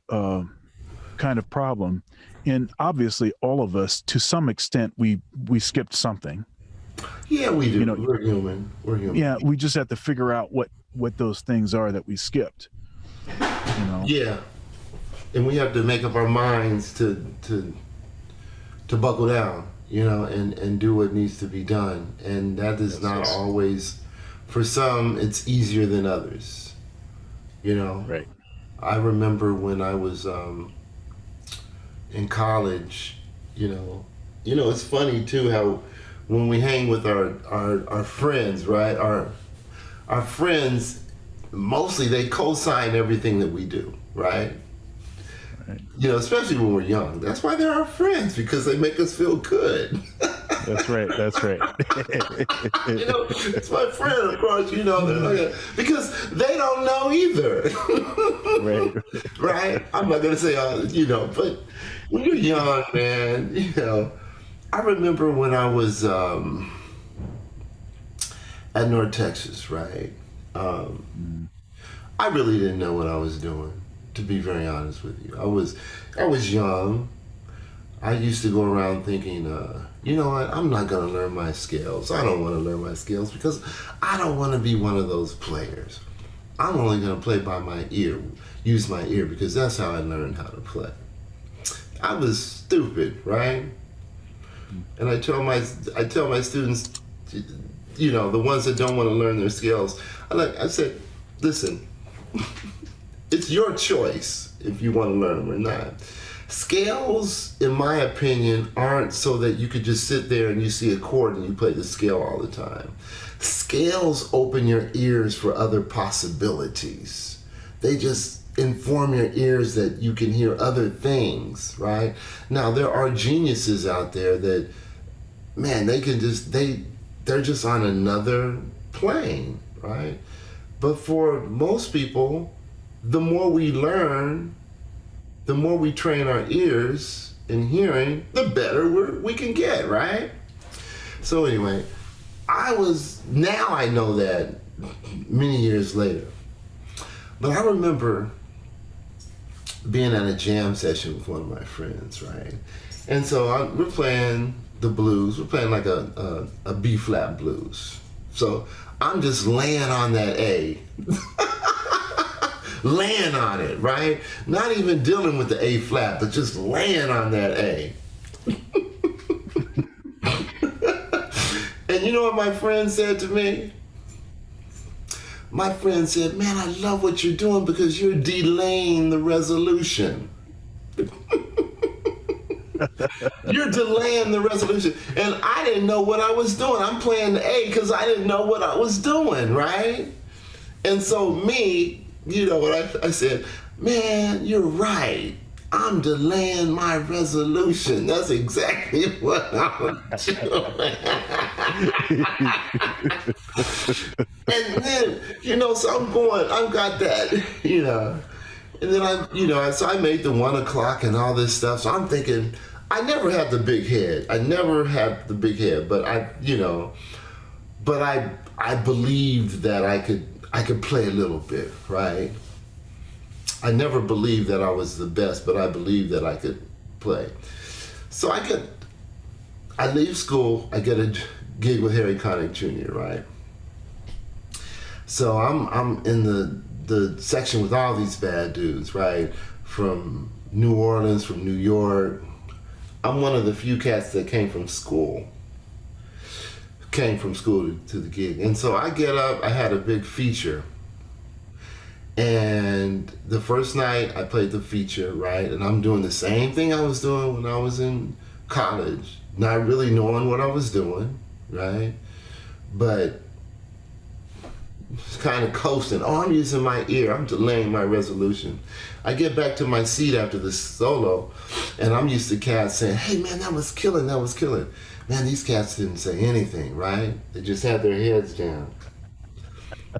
problem, and obviously all of us, to some extent, we skipped something. Yeah, we do. We're human. Yeah, we just have to figure out what those things are that we skipped. Yeah, and we have to make up our minds to buckle down, and do what needs to be done, and that is not always. For some, it's easier than others. Right. I remember when I was in college. It's funny too how when we hang with our friends, right? Our friends, mostly they co-sign everything that we do, right? Especially when we're young. That's why they're our friends, because they make us feel good. That's right. It's my friend, of course, they're not because they don't know either. Right? I'm not going to say, but when you're young, man, I remember when I was at North Texas, right? I really didn't know what I was doing, to be very honest with you. I was young. I used to go around thinking, you know what, I'm not going to learn my scales. I don't want to learn my scales because I don't want to be one of those players. I'm only going to play by my ear, use my ear, because that's how I learned how to play, I was stupid, right? And I tell my students, you know, the ones that don't want to learn their skills, I said, listen, it's your choice if you want to learn them or not. Scales, in my opinion, aren't so that you could just sit there and you see a chord and you play the scale all the time. Scales open your ears for other possibilities. They just inform your ears that you can hear other things, right? Now, there are geniuses out there that, man, they're just on another plane, right? But for most people, the more we learn, the more we train our ears in hearing, the better we can get, right? So anyway, now I know that many years later. But I remember being at a jam session with one of my friends, right? And so we're playing the blues. We're playing like a B flat blues. So I'm just laying on that A. Laying on it, right? Not even dealing with the A flat, but just laying on that A. And you know what my friend said to me? My friend said, man, I love what you're doing because you're delaying the resolution. You're delaying the resolution. And I didn't know what I was doing. I'm playing the A because I didn't know what I was doing, right? And so you know what I said, man, you're right. I'm delaying my resolution. That's exactly what I'm doing. And then, you know, so I've got that, you know. And then so I made the 1 o'clock and all this stuff. So I'm thinking, I never had the big head. But I believed that I could play a little bit, right? I never believed that I was the best, but I believed that I could play. So I leave school, I get a gig with Harry Connick Jr., right? So I'm in the section with all these bad dudes, right? From New Orleans, from New York. I'm one of the few cats that came from school to the gig. And so I get up, I had a big feature. And the first night I played the feature, right? And I'm doing the same thing I was doing when I was in college, not really knowing what I was doing, right? But kind of coasting. Oh, I'm using my ear. I'm delaying my resolution. I get back to my seat after the solo, and I'm used to cats saying, hey, man, that was killing. Man, these cats didn't say anything, right? They just had their heads down.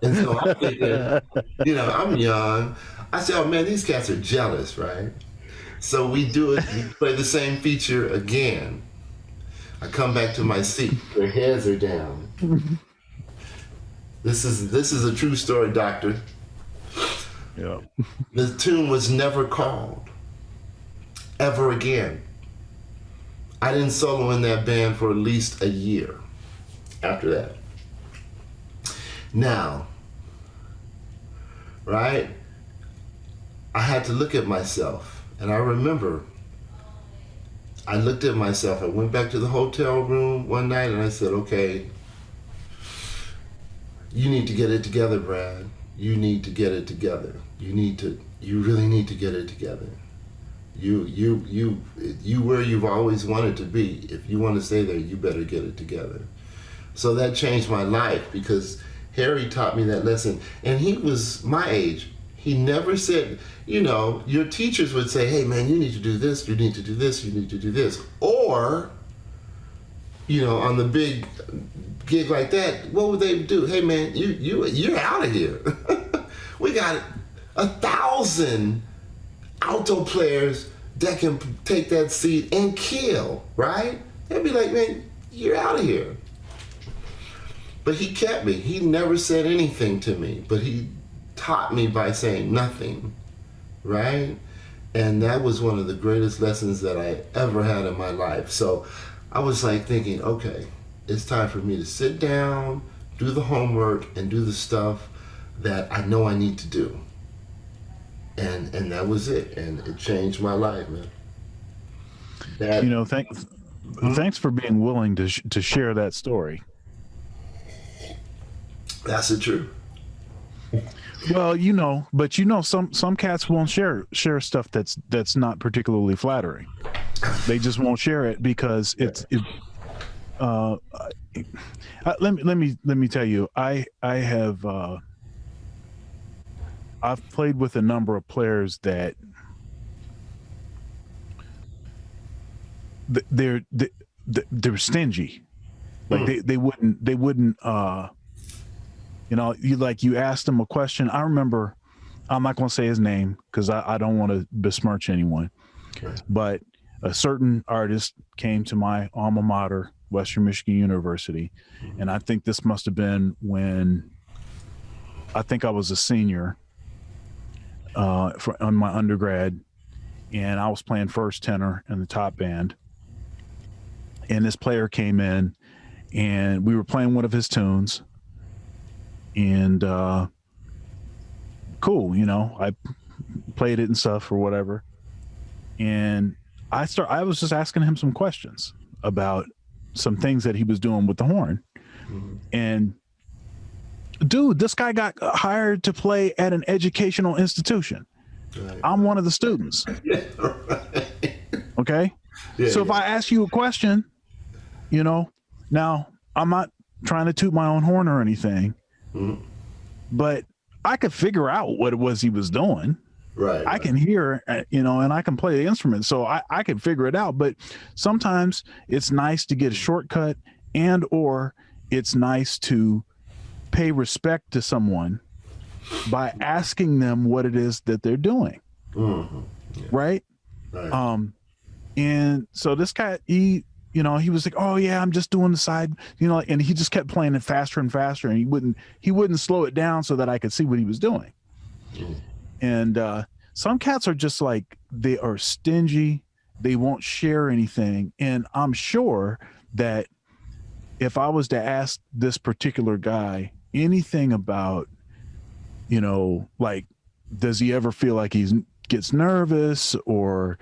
And so I'm thinking, you know, I'm young. I said, oh, man, these cats are jealous, right? So we play the same feature again. I come back to my seat. Their heads are down. This is a true story, doctor. Yeah. The tune was never called ever again. I didn't solo in that band for at least a year after that. Now, right, I had to look at myself, and I remember I looked at myself. I went back to the hotel room one night and I said, okay, you need to get it together, Brad. You need to get it together. You really need to get it together. You where you've always wanted to be. If you want to stay there, you better get it together. So that changed my life because Harry taught me that lesson. And he was my age. He never said, you know, your teachers would say, hey man, you need to do this, you need to do this, you need to do this. Or, you know, on the big gig like that, what would they do? Hey man, you're out of here. We got 1,000 alto players that can take that seat and kill, right? They'd be like, man, you're out of here. But he kept me. He never said anything to me, but he taught me by saying nothing, right? And that was one of the greatest lessons that I ever had in my life. So I was like thinking, okay, it's time for me to sit down, do the homework, and do the stuff that I know I need to do. And that was it. And it changed my life, man. That thanks for being willing to share that story. that's the truth. Well, but some cats won't share stuff that's not particularly flattering. They just won't share it because uh, let me tell you, I have I've played with a number of players that they're stingy. Like they wouldn't you asked them a question. I remember, I'm not going to say his name because I don't want to besmirch anyone, but a certain artist came to my alma mater, Western Michigan University, and I think this must have been when I think I was a senior on my undergrad, and I was playing first tenor in the top band, and this player came in, and we were playing one of his tunes, and cool, I played it and stuff or whatever, and I was just asking him some questions about some things that he was doing with the horn, and dude, this guy got hired to play at an educational institution. Right. I'm one of the students. Yeah, right. Okay. Yeah, so if I ask you a question, now I'm not trying to toot my own horn or anything, but I could figure out what it was he was doing. Right. I can hear, and I can play the instrument, so I can figure it out. But sometimes it's nice to get a shortcut, or it's nice to pay respect to someone by asking them what it is that they're doing. Mm-hmm. Yeah. Right. And so this guy, he was like, oh yeah, I'm just doing the side, and he just kept playing it faster and faster, and he wouldn't slow it down so that I could see what he was doing. Mm. And some cats are just like, they are stingy. They won't share anything. And I'm sure that if I was to ask this particular guy anything about, like, does he ever feel like he gets nervous or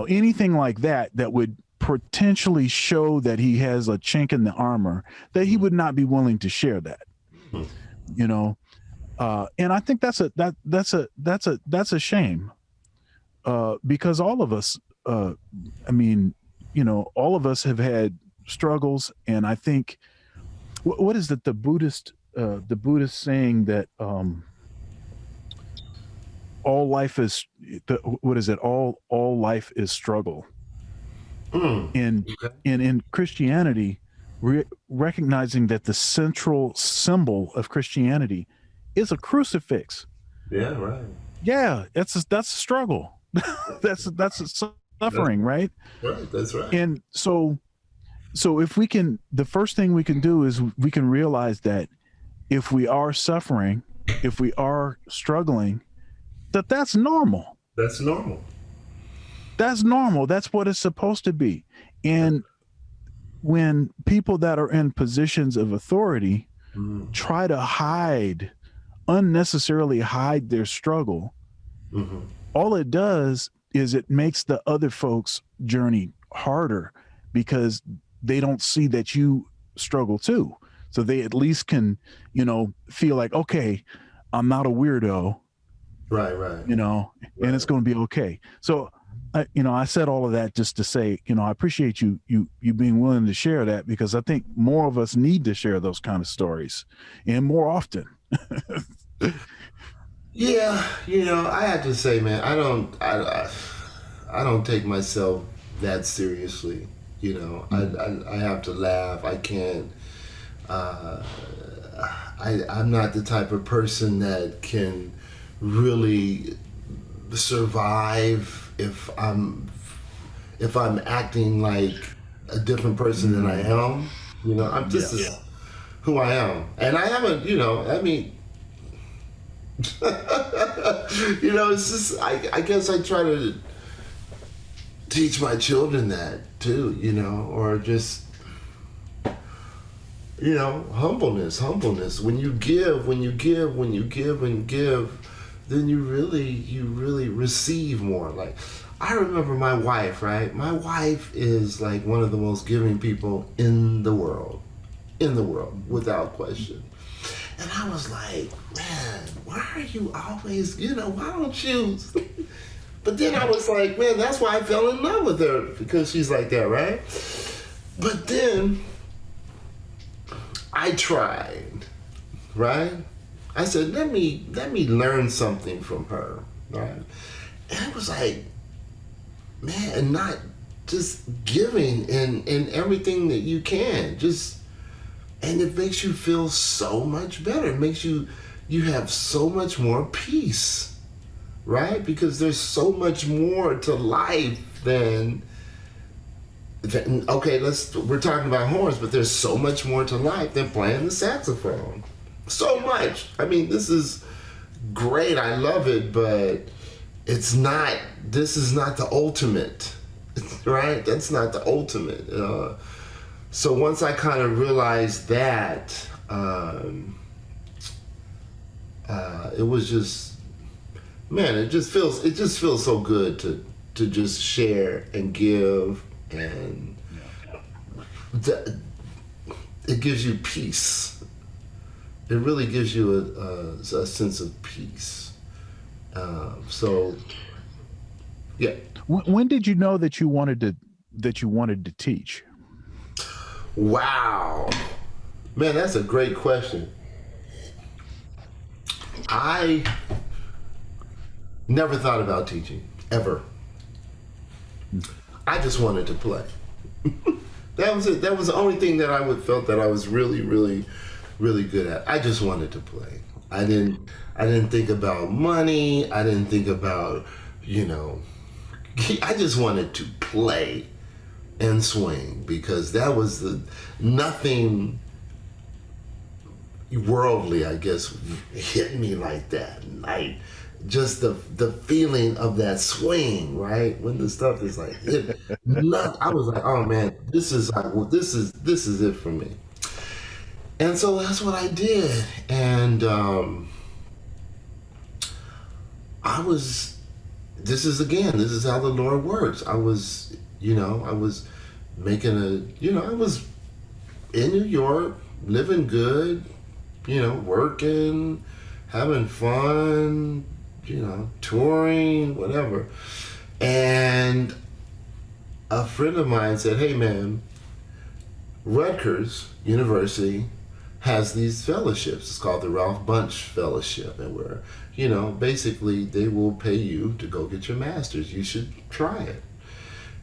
anything like that would potentially show that he has a chink in the armor, that he would not be willing to share that, and I think that's a shame, because all of us, all of us have had struggles, and I think what is it, the Buddhist saying that all life is all life is struggle. And in Christianity, recognizing that the central symbol of Christianity is a crucifix. Yeah, right. Yeah, that's a struggle. that's a suffering, right? Right, that's right. And so if we can, the first thing we can do is we can realize that if we are suffering, if we are struggling, that's normal. That's normal. That's normal. That's what it's supposed to be. And when people that are in positions of authority try to unnecessarily hide their struggle, all it does is it makes the other folks' journey harder, because they don't see that you struggle too. So they at least can, feel like, okay, I'm not a weirdo. Right. And it's going to be okay. So, I said all of that just to say, I appreciate you being willing to share that, because I think more of us need to share those kind of stories, and more often. Yeah, I have to say, man, I don't take myself that seriously. I have to laugh. I can't. I'm not the type of person that can really survive if I'm acting like a different person than I am. I'm just who I am, and I haven't. It's just I guess I try to teach my children that too. Or just humbleness. When you give and give, then you really receive more. Like, I remember my wife, right? My wife is like one of the most giving people in the world, without question. And I was like, man, why are you always, why don't you? But then I was like, man, that's why I fell in love with her, because she's like that, right? But then I tried, right? I said, let me learn something from her, right? And it was like, man, and not just giving in everything that you can, and it makes you feel so much better. It makes you have so much more peace, right? Because there's so much more to life than okay, we're talking about horns, but there's so much more to life than playing the saxophone. So much. I mean, this is great. I love it, but this is not the ultimate, right? That's not the ultimate. So once I kind of realized that, it was just, man, it just feels so good to just share and give, and it gives you peace. It really gives you a sense of peace. So, yeah. When did you know that you wanted to teach? Wow, man, that's a great question. I never thought about teaching ever. I just wanted to play. That was it. That was the only thing that I felt that I was really, really, really good at. I just wanted to play. I didn't think about money. I didn't think about, I just wanted to play and swing, because that was nothing worldly, I guess, hit me like that. Like, just the feeling of that swing, right? When the stuff is like, I was like, oh man, this is it for me. And so that's what I did. And this is how the Lord works. I was making I was in New York, living good, working, having fun, touring, whatever. And a friend of mine said, hey man, Rutgers University has these fellowships. It's called the Ralph Bunche Fellowship, and where, basically they will pay you to go get your master's. You should try it.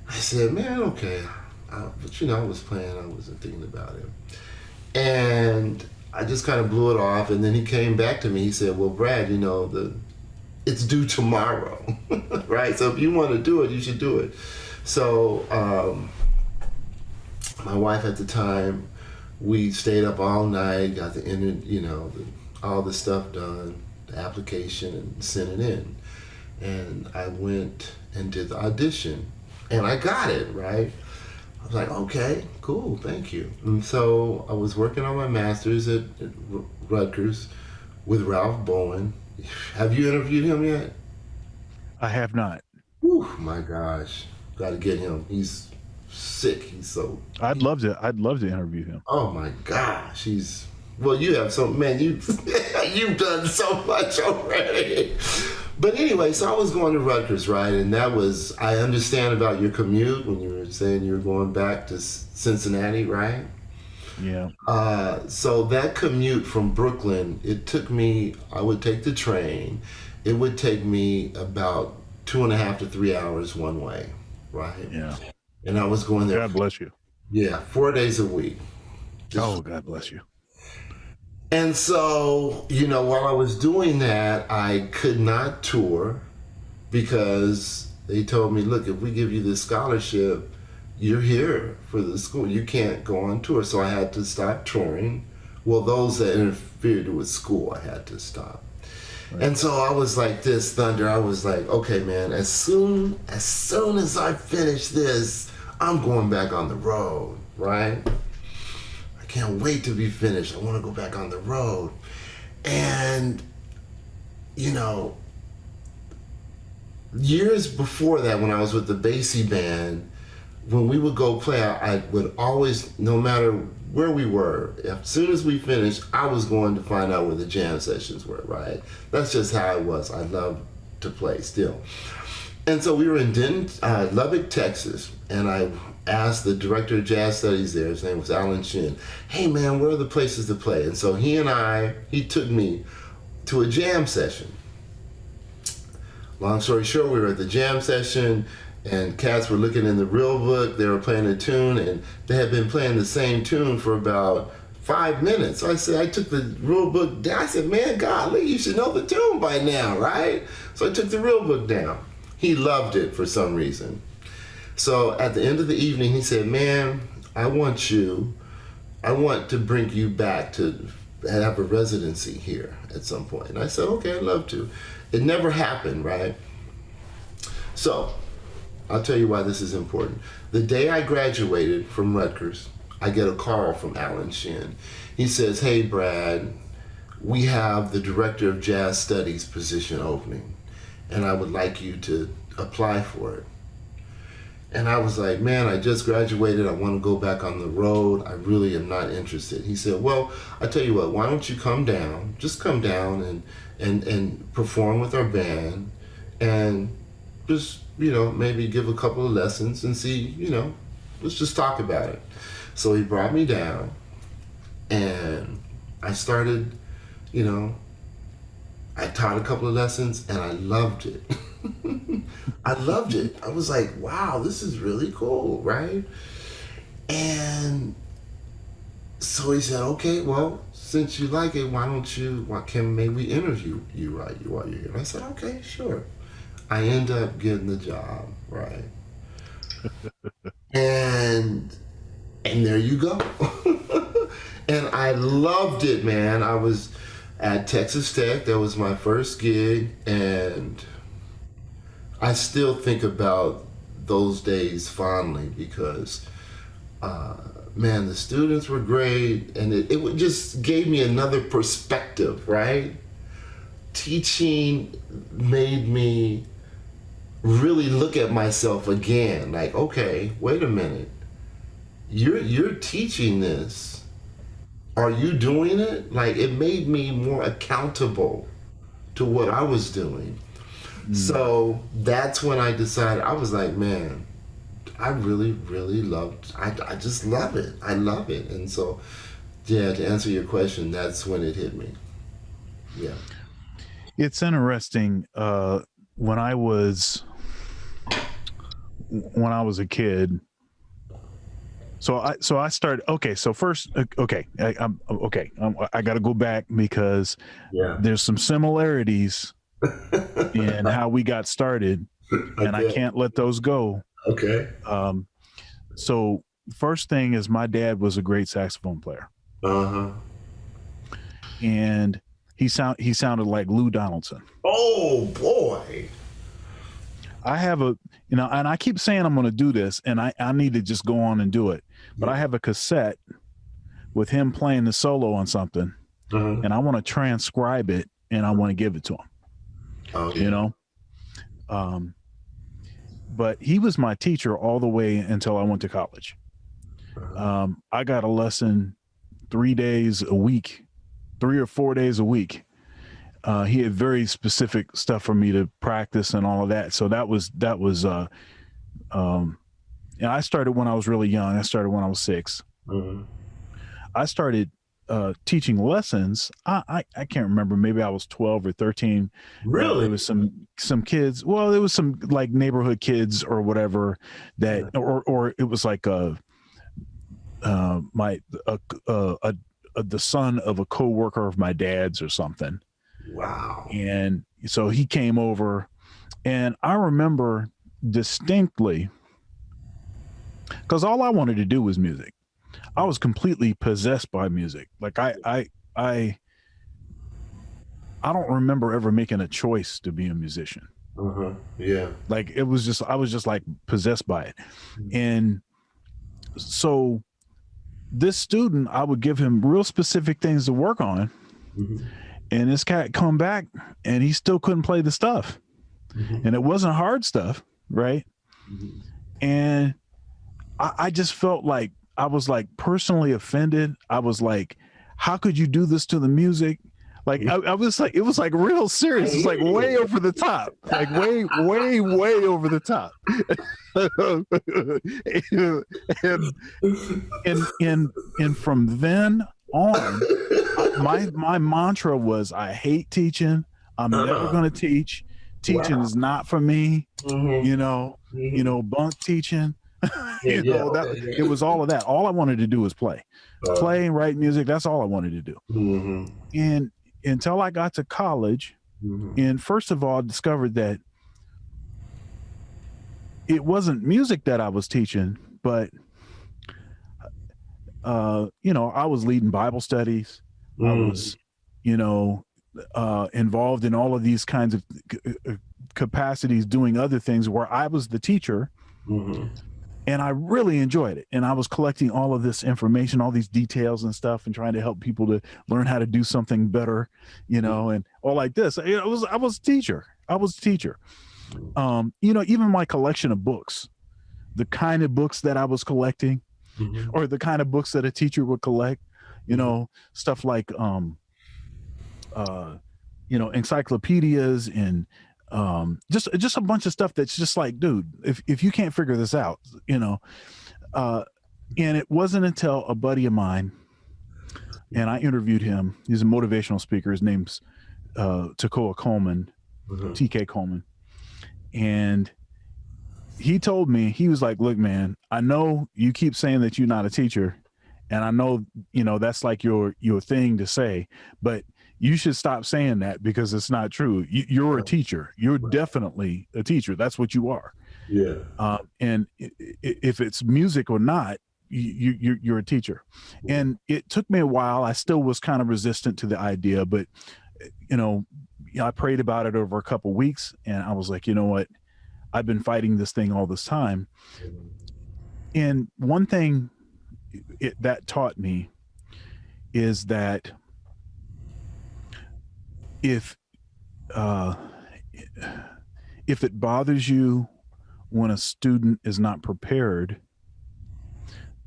I said, man, okay. But I was playing, I wasn't thinking about it. And I just kind of blew it off, and then he came back to me. He said, well, Brad, it's due tomorrow, right? So if you want to do it, you should do it. So my wife at the time, we stayed up all night, got all the stuff done, the application, and sent it in. And I went and did the audition, and I got it, right? I was like, okay, cool, thank you. And so I was working on my master's at Rutgers with Ralph Bowen. Have you interviewed him yet? I have not. Whew, my gosh, got to get him. He's sick. I'd love to interview him. Oh my gosh, you have some, man, you've done so much already. But anyway, so I was going to Rutgers, right? And I understand about your commute when you were saying you were going back to Cincinnati, right? Yeah. So that commute from Brooklyn, I would take the train. It would take me about 2.5 to 3 hours one way, right? Yeah. And I was going there. God bless you. Yeah, 4 days a week. God bless you. And so, while I was doing that, I could not tour, because they told me, look, if we give you this scholarship, you're here for the school. You can't go on tour. So I had to stop touring. Well, those that interfered with school, I had to stop. Right. And so I was like this, Thunder. I was like, okay, man, as soon as I finish this, I'm going back on the road, right? I can't wait to be finished. I want to go back on the road. And, years before that, when I was with the Basie band, when we would go play, I would always, no matter where we were, as soon as we finished, I was going to find out where the jam sessions were, right? That's just how it was. I love to play still. And so we were in Lubbock, Texas, and I asked the director of jazz studies there, his name was Alan Shin, hey man, where are the places to play? And so he took me to a jam session. Long story short, we were at the jam session, and cats were looking in the real book. They were playing a tune, and they had been playing the same tune for about 5 minutes. So I took the rule book down. I said, man, golly, you should know the tune by now, right? So I took the real book down. He loved it for some reason. So at the end of the evening, he said, man, I want to bring you back to have a residency here at some point. And I said, okay, I'd love to. It never happened, right? So I'll tell you why this is important. The day I graduated from Rutgers, I get a call from Alan Shin. He says, hey, Brad, we have the director of jazz studies position opening, and I would like you to apply for it. And I was like, man, I just graduated. I want to go back on the road. I really am not interested. He said, well, I tell you what, why don't you come down? Just come down and perform with our band, and just, maybe give a couple of lessons and see, let's just talk about it. So he brought me down, and I started, I taught a couple of lessons, and I loved it. I loved it. I was like, wow, this is really cool, right? And so he said, okay, well, since you like it, why can't maybe we interview you while you're here? And I said, okay, sure. I end up getting the job, right? and there you go. And I loved it, man. I was at Texas Tech. That was my first gig, and I still think about those days fondly because, man, the students were great, and it just gave me another perspective, right? Teaching made me really look at myself again, like, okay, wait a minute, you're teaching this. Are you doing it? Like, it made me more accountable to what I was doing. So that's when I decided, I was like, man, I really, really I just love it. I love it. And so, yeah, to answer your question, that's when it hit me. Yeah. It's interesting. When I was a kid, so I started. Okay, so first, okay, I got to go back because there's some similarities in how we got started, and I can't let those go. Okay. So first thing is, my dad was a great saxophone player. And he sounded like Lou Donaldson. Oh boy. I have and I keep saying I'm going to do this, and I need to just go on and do it. But I have a cassette with him playing the solo on something, and I want to transcribe it, and I want to give it to him. Okay. But he was my teacher all the way until I went to college. I got a lesson 3 days a week, 3 or 4 days a week. He had very specific stuff for me to practice and all of that. So that was and I started when I was really young. I started when I was 6. I started teaching lessons. I can't remember. Maybe I was 12 or 13. Really? There was some kids. Well, there was some like neighborhood kids or whatever that, or it was like the son of a coworker of my dad's or something. Wow. And so he came over, and I remember distinctly, because all I wanted to do was music. I was completely possessed by music. Like I don't remember ever making a choice to be a musician. Yeah. Like I was just like possessed by it. And so this student, I would give him real specific things to work on. And this cat come back and he still couldn't play the stuff. and it wasn't hard stuff, right? And I just felt like I was like personally offended. I was like, how could you do this to the music? Like I was like, it was like real serious. It's like way over the top, like way over the top. and from then on, my mantra was, I hate teaching. I'm never going to teach. Teaching is not for me. You know, bunk teaching. It was all of that. All I wanted to do was play and write music. That's all I wanted to do. And until I got to college, and first of all, I discovered that it wasn't music that I was teaching, but I was leading Bible studies. I was, involved in all of these kinds of capacities, doing other things where I was the teacher. And I really enjoyed it. And I was collecting all of this information, all these details and stuff, and trying to help people to learn how to do something better, and all like this. I was a teacher. Even my collection of books, the kind of books that I was collecting, or the kind of books that a teacher would collect, stuff like, encyclopedias and just a bunch of stuff that's just like, dude, if you can't figure this out, and it wasn't until a buddy of mine, and I interviewed him. He's a motivational speaker. His name's TK Coleman. And he told me, he was like, look, man, I know you keep saying that you're not a teacher, and I know, that's like your thing to say, but you should stop saying that because it's not true. You're a teacher. You're definitely a teacher. That's what you are. Yeah. And if it's music or not, you're a teacher. And it took me a while. I still was kind of resistant to the idea, but I prayed about it over a couple of weeks, and I was like, you know what? I've been fighting this thing all this time. And one thing that taught me is that if it bothers you when a student is not prepared,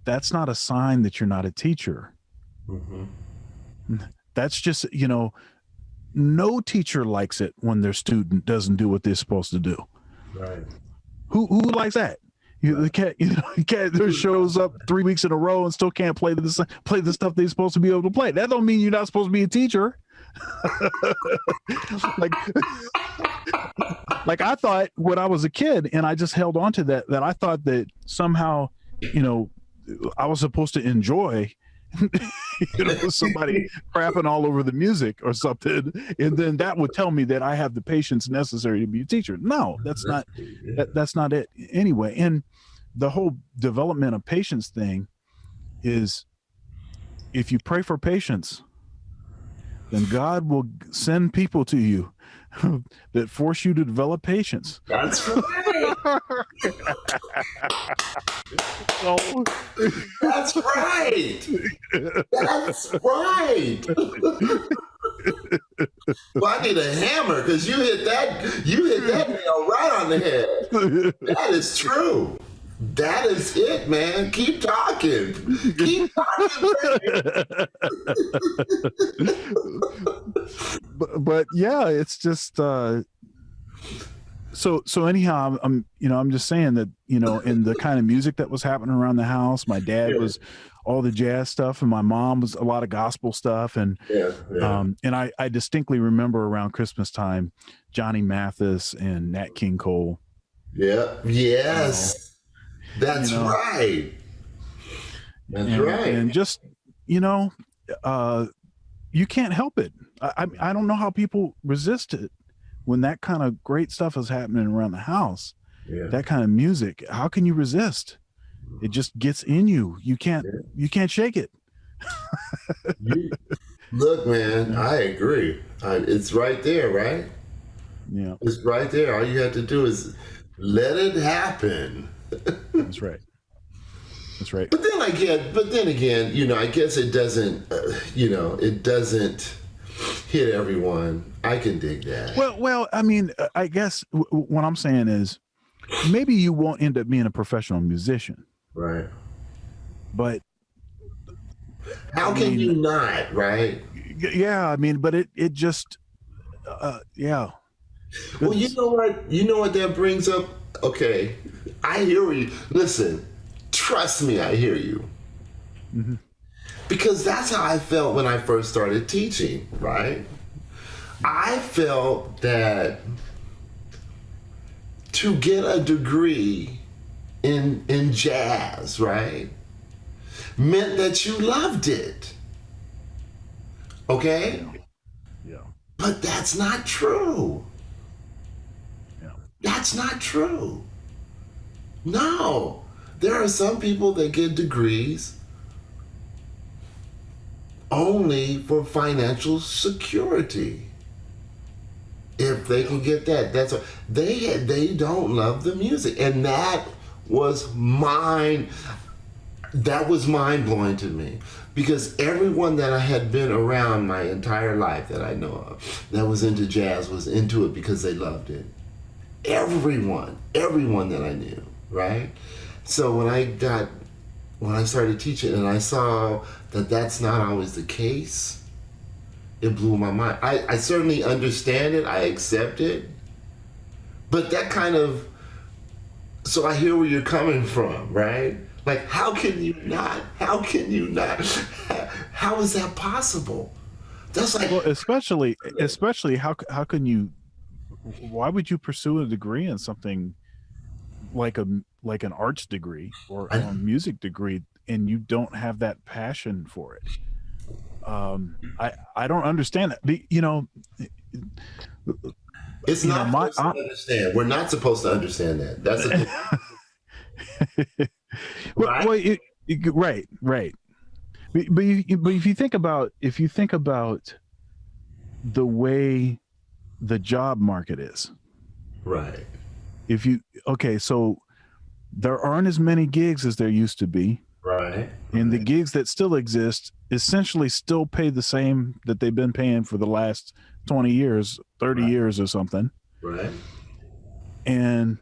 that's not a sign that you're not a teacher. That's just, no teacher likes it when their student doesn't do what they're supposed to do. Right. Who likes that? The cat there shows up 3 weeks in a row and still can't play the stuff they're supposed to be able to play. That don't mean you're not supposed to be a teacher. like I thought when I was a kid, and I just held on to that I thought that somehow, I was supposed to enjoy somebody crapping all over the music or something, and then that would tell me that I have the patience necessary to be a teacher. No, that's not it anyway. And the whole development of patience thing is, if you pray for patience, then God will send people to you that force you to develop patience. That's right. That's right. That's right. Well, I need a hammer because you hit that nail right on the head. That is true. That is it, man. Keep talking. Keep talking. but yeah, it's just so anyhow, I'm just saying that, in the kind of music that was happening around the house, my dad was all the jazz stuff, and my mom was a lot of gospel stuff, and and I distinctly remember around Christmas time, Johnny Mathis and Nat King Cole. Yeah. Yes. That's right. That's right. And just, you can't help it. I don't know how people resist it when that kind of great stuff is happening around the house. Yeah. That kind of music. How can you resist? It just gets in you. You can't shake it. Look, man, I agree. It's right there, right? Yeah. It's right there. All you have to do is let it happen. That's right. That's right. But then again, I guess it doesn't, it doesn't hit everyone. I can dig that. Well, I mean, I guess what I'm saying is maybe you won't end up being a professional musician. Right. But how can you not, right? Yeah, I mean, but it just yeah. Well, you know what that brings up? Okay. I hear you. Listen, trust me, I hear you. Mm-hmm. Because that's how I felt when I first started teaching, right? I felt that to get a degree in jazz, right, meant that you loved it. Okay? Yeah. But that's not true. Yeah. That's not true. No. There are some people that get degrees only for financial security. If they can get that, that's what they don't love the music, and that was mind blowing to me, because everyone that I had been around my entire life that I know of that was into jazz was into it because they loved it. Everyone that I knew, right? So when I started teaching and I saw that that's not always the case, it blew my mind. I certainly understand it. I accept it. But that kind of... So I hear where you're coming from, right? Like, how can you not? How can you not? How is that possible? That's like... Well, especially how can you... Why would you pursue a degree in something like an arts degree or a music degree and you don't have that passion for it? I don't understand that. You know, it's not supposed to understand. We're not supposed to understand that. That's right. Right. But if you think about the way the job market is, right. So there aren't as many gigs as there used to be. Right. And the gigs that still exist essentially still pay the same that they've been paying for the last 20 years, 30 years or something. Right. And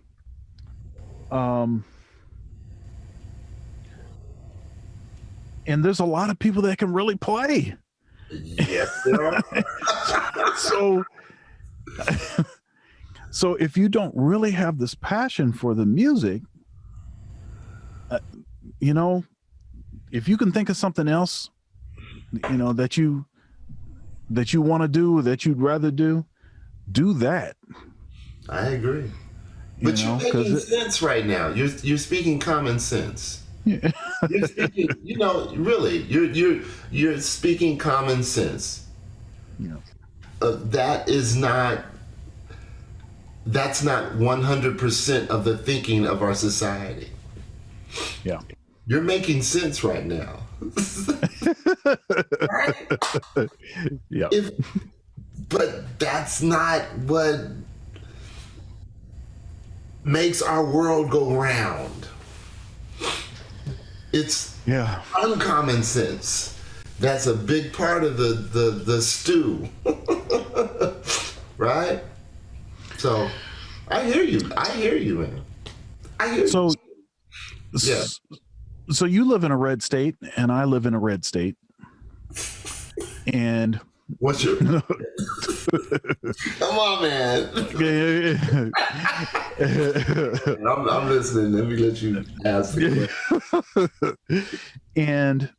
there's a lot of people that can really play. Yes, there are. So if you don't really have this passion for the music, you know, if you can think of something else, you know, that you want to do, that you'd rather do that. I agree. But you're making sense right now. You're speaking common sense. Yeah. You're speaking, you know, really, you're speaking common sense. Yeah. That's not 100% of the thinking of our society. Yeah. You're making sense right now. Right? Yeah. But that's not what makes our world go round. It's uncommon sense. That's a big part of the stew. Right? So I hear you, man. I hear you. Yeah. So you live in a red state and I live in a red state. And what's your... Come on, man. I'm listening. Let me let you ask the question. And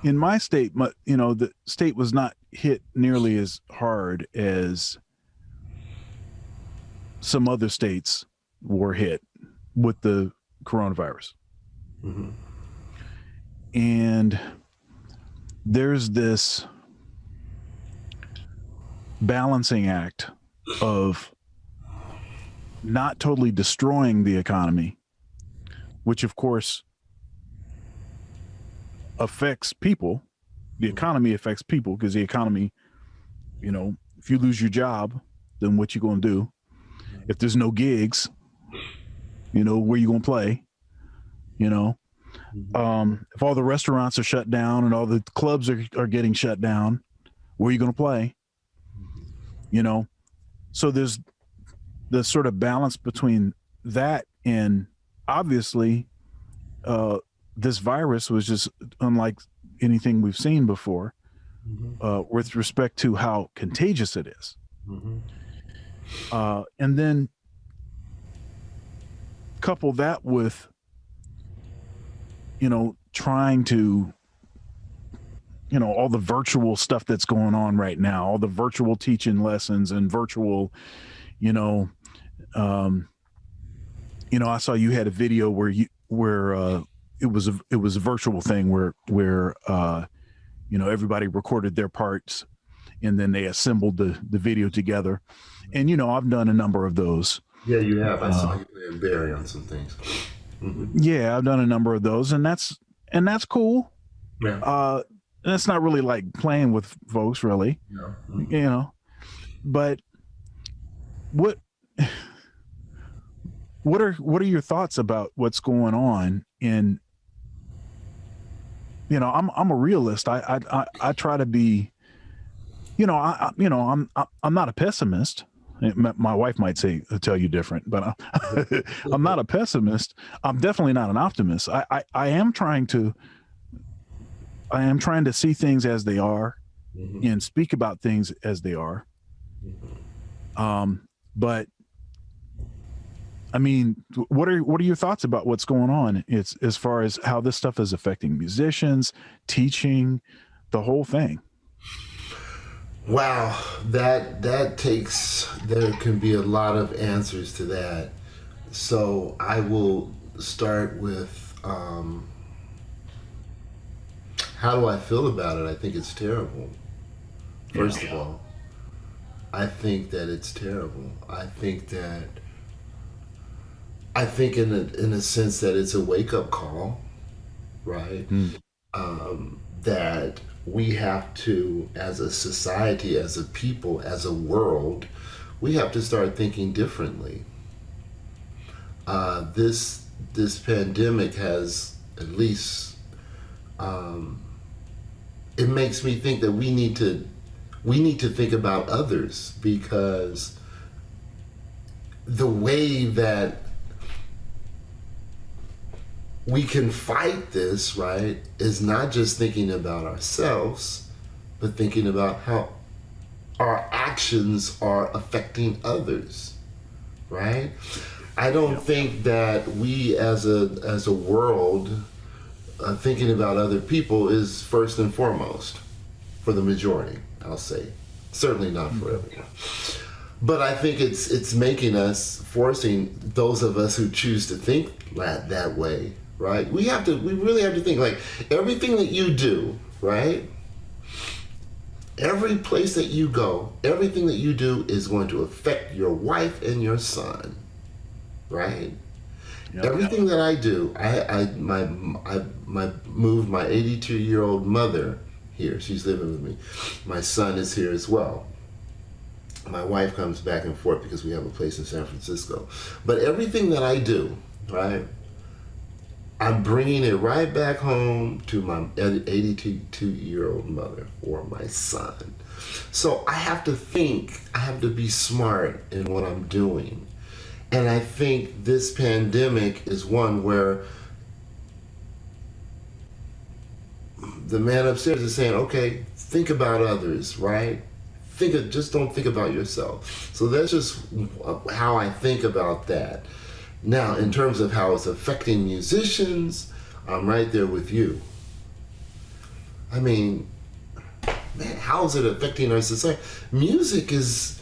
in my state, you know, the state was not hit nearly as hard as some other states were hit with the coronavirus. Mm-hmm. And there's this balancing act of not totally destroying the economy, which of course affects people. The economy affects people because the economy, you know, if you lose your job, then what you going to do? If there's no gigs, you know, where you going to play, you know? If all the restaurants are shut down and all the clubs are getting shut down, where are you going to play? You know, so there's the sort of balance between that and obviously this virus was just unlike anything we've seen before with respect to how contagious it is. And then couple that with, trying to, all the virtual stuff that's going on right now, all the virtual teaching lessons and virtual, I saw you had a video where it was a virtual thing where everybody recorded their parts and then they assembled the video together. And I've done a number of those. Yeah, you have. I saw you and Barry on some things. Yeah, I've done a number of those, and that's cool. Yeah. And it's not really like playing with folks, really. Yeah. But what are your thoughts about what's going on? And I'm a realist. I try to be, I'm not a pessimist. My wife might tell you different, but I'm not a pessimist. I'm definitely not an optimist. I am trying to see things as they are and speak about things as they are. But I mean, what are your thoughts about what's going on? It's as far as how this stuff is affecting musicians, teaching, the whole thing. Wow, there can be a lot of answers to that. So I will start with how do I feel about it? I think it's terrible. First of all, I think that it's terrible. I think in a sense that it's a wake-up call, right? That we have to, as a society, as a people, as a world, we have to start thinking differently. This pandemic has at least it makes me think that we need to think about others, because the way that we can fight this, right, is not just thinking about ourselves, but thinking about how our actions are affecting others, right? I don't think that we as a world thinking about other people is first and foremost for the majority, I'll say. Certainly not for everyone. But I think it's making us, forcing those of us who choose to think that way, right? We really have to think, like, everything that you do, right? Every place that you go, everything that you do is going to affect your wife and your son, right? Yep. Everything that I do, I moved my 82-year-old mother here. She's living with me. My son is here as well. My wife comes back and forth because we have a place in San Francisco. But everything that I do, right, I'm bringing it right back home to my 82-year-old mother or my son. So I have to think, I have to be smart in what I'm doing. And I think this pandemic is one where the man upstairs is saying, okay, think about others, right? Just don't think about yourself. So that's just how I think about that. Now, in terms of how it's affecting musicians, I'm right there with you. I mean, man, how is it affecting our society? Music is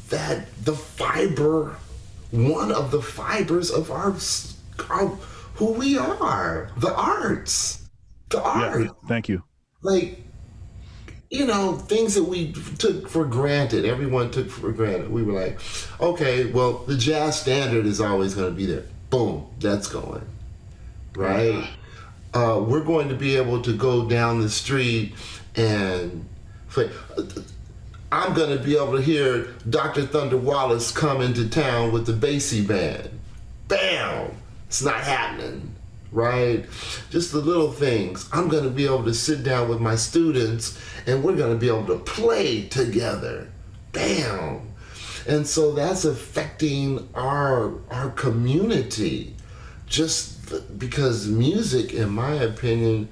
that the fiber, one of the fibers of our who we are, the arts, the art. Yeah, thank you. Like, things that we took for granted, everyone took for granted. We were like, okay, well, the jazz standard is always going to be there. Boom, that's going, right? We're going to be able to go down the street and play. I'm going to be able to hear Dr. Thunder Wallace come into town with the Basie band. Bam! It's not happening, right? Just the little things. I'm going to be able to sit down with my students and we're going to be able to play together. Bam. And so that's affecting our community. Just because music, in my opinion,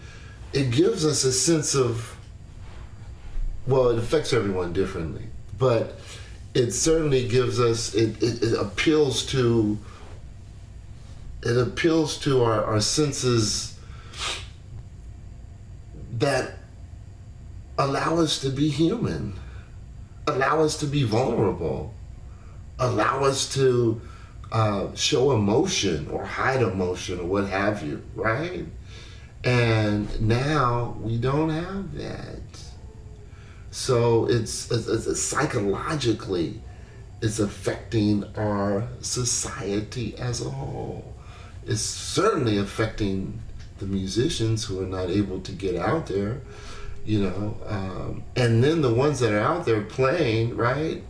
it gives us a sense of, well, it affects everyone differently, but it certainly gives us, it appeals to, our senses that allow us to be human, allow us to be vulnerable, allow us to show emotion or hide emotion or what have you, right? And now we don't have that. So it's psychologically, it's affecting our society as a whole. It's certainly affecting the musicians who are not able to get out there, and then the ones that are out there playing, right?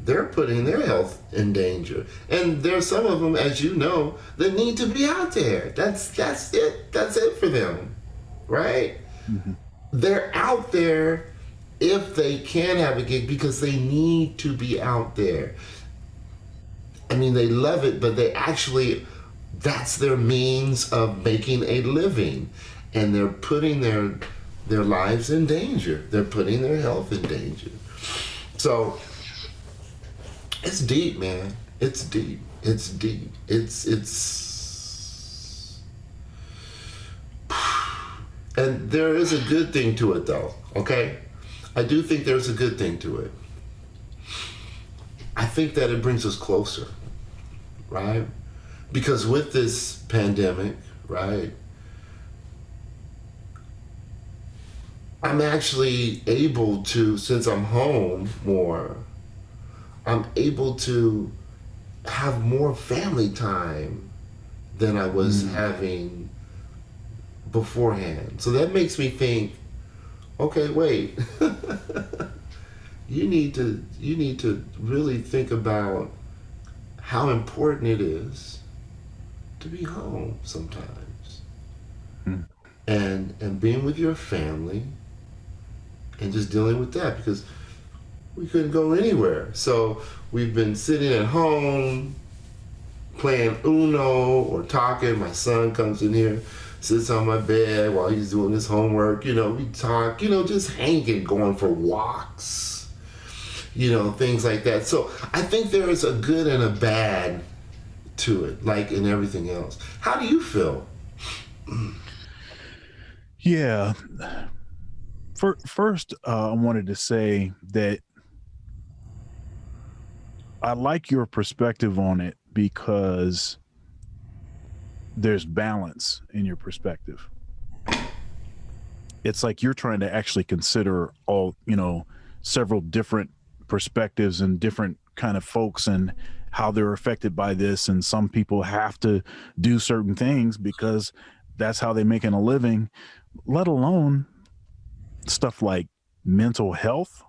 They're putting their health in danger. And there's some of them, as you know, that need to be out there. That's it. That's it for them, right? Mm-hmm. They're out there if they can have a gig because they need to be out there. I mean, they love it, but they actually, that's their means of making a living. And they're putting their lives in danger. They're putting their health in danger. So it's deep, man. It's deep. It's deep. It's and there is a good thing to it though, okay? I do think there's a good thing to it. I think that it brings us closer, right? Because with this pandemic, right, I'm actually able to, since I'm home more, I'm able to have more family time than I was having beforehand. So that makes me think, okay, wait. you need to really think about how important it is to be home sometimes. And being with your family and just dealing with that, because we couldn't go anywhere. So we've been sitting at home playing Uno or talking. My son comes in here, sits on my bed while he's doing his homework. We talk, just hanging, going for walks, things like that. So I think there is a good and a bad to it, like in everything else. How do you feel? Yeah. First, I wanted to say that I like your perspective on it because there's balance in your perspective. It's like you're trying to actually consider all, several different perspectives and different kind of folks and how they're affected by this. And some people have to do certain things because that's how they're making a living, let alone stuff like mental health.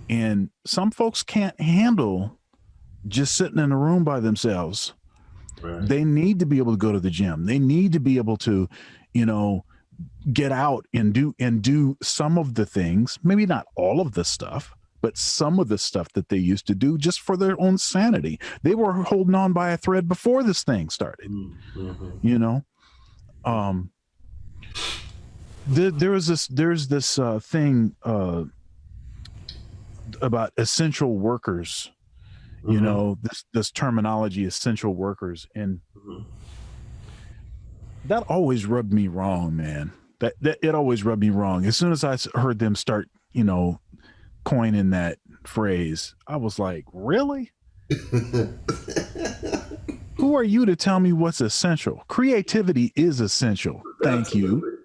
And some folks can't handle just sitting in a room by themselves. Right. They need to be able to go to the gym. They need to be able to, get out and do some of the things, maybe not all of the stuff, but some of the stuff that they used to do just for their own sanity. They were holding on by a thread before this thing started. Mm-hmm. There's this thing about essential workers, this terminology, essential workers. And that always rubbed me wrong, man. That it always rubbed me wrong. As soon as I heard them start, coining that phrase, I was like, really? Who are you to tell me what's essential? Creativity is essential. Thank you.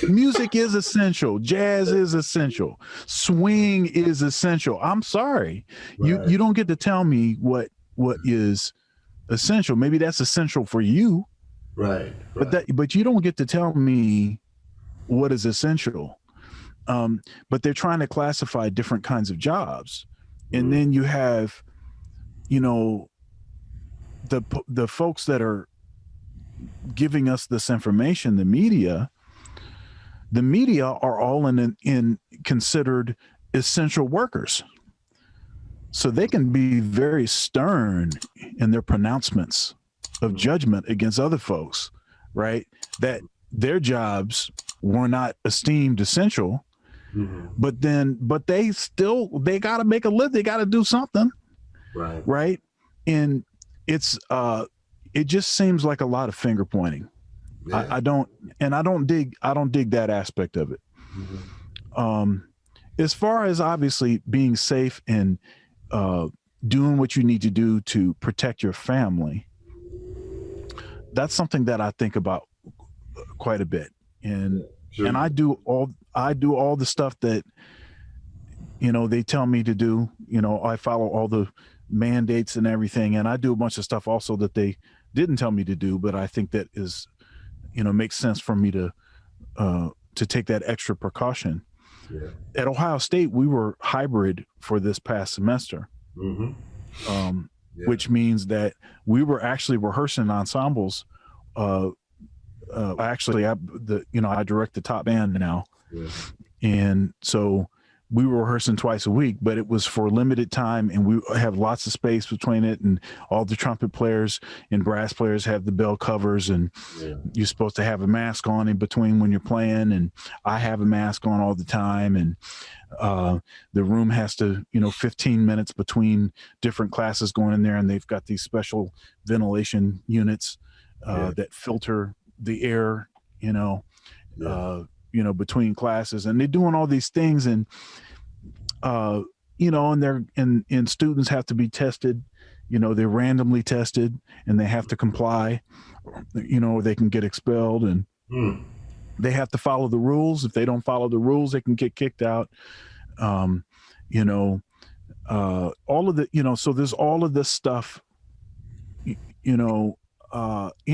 Music is essential. Jazz is essential. Swing is essential. I'm sorry. Right. You don't get to tell me what is essential. Maybe that's essential for you. Right. But you don't get to tell me what is essential. But they're trying to classify different kinds of jobs. And then you have, the folks that are giving us this information, the media are all in considered essential workers. So they can be very stern in their pronouncements of judgment against other folks, right? That their jobs were not esteemed essential, but they got to make a living. They got to do something, right? And it's it just seems like a lot of finger pointing. Yeah. I don't dig that aspect of it. As far as obviously being safe and doing what you need to do to protect your family, that's something that I think about quite a bit. And I do all the stuff that, they tell me to do. I follow all the mandates and everything, and I do a bunch of stuff also that they didn't tell me to do, but I think that is, makes sense for me to take that extra precaution. Yeah. At Ohio State, we were hybrid for this past semester, which means that we were actually rehearsing ensembles. Actually, I direct the top band now, and so we were rehearsing twice a week, but it was for limited time, and we have lots of space between it, and all the trumpet players and brass players have the bell covers, and you're supposed to have a mask on in between when you're playing, and I have a mask on all the time, and the room has to, 15 minutes between different classes going in there, and they've got these special ventilation units that filter the air, between classes, and they're doing all these things, and and students have to be tested, they're randomly tested, and they have to comply, or they can get expelled, and they have to follow the rules. If they don't follow the rules, they can get kicked out. All of the, so there's all of this stuff,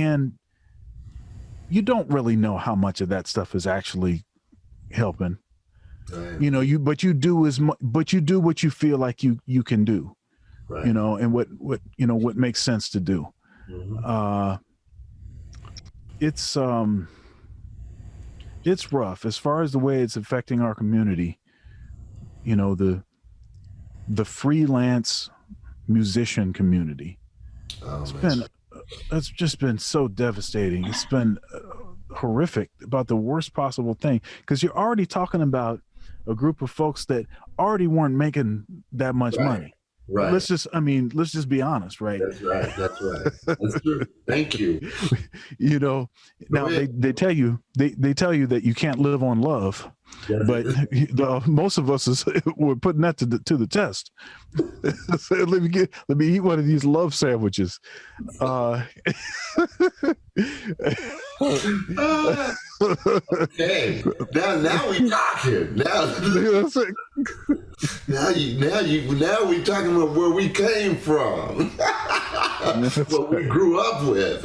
and you don't really know how much of that stuff is actually helping, right. But you do what you feel like you can do, right. And what makes sense to do. It's rough as far as the way it's affecting our community. The freelance musician community. It's just been so devastating. It's been horrific, about the worst possible thing, because you're already talking about a group of folks that already weren't making that much money. Right. Let's just be honest, right? That's right. That's true. Thank you. Now they tell you that you can't live on love, but most of us we're putting that to the test. So let me eat one of these love sandwiches. Okay. Now we talking. Now we talking about where we came from. What we grew up with.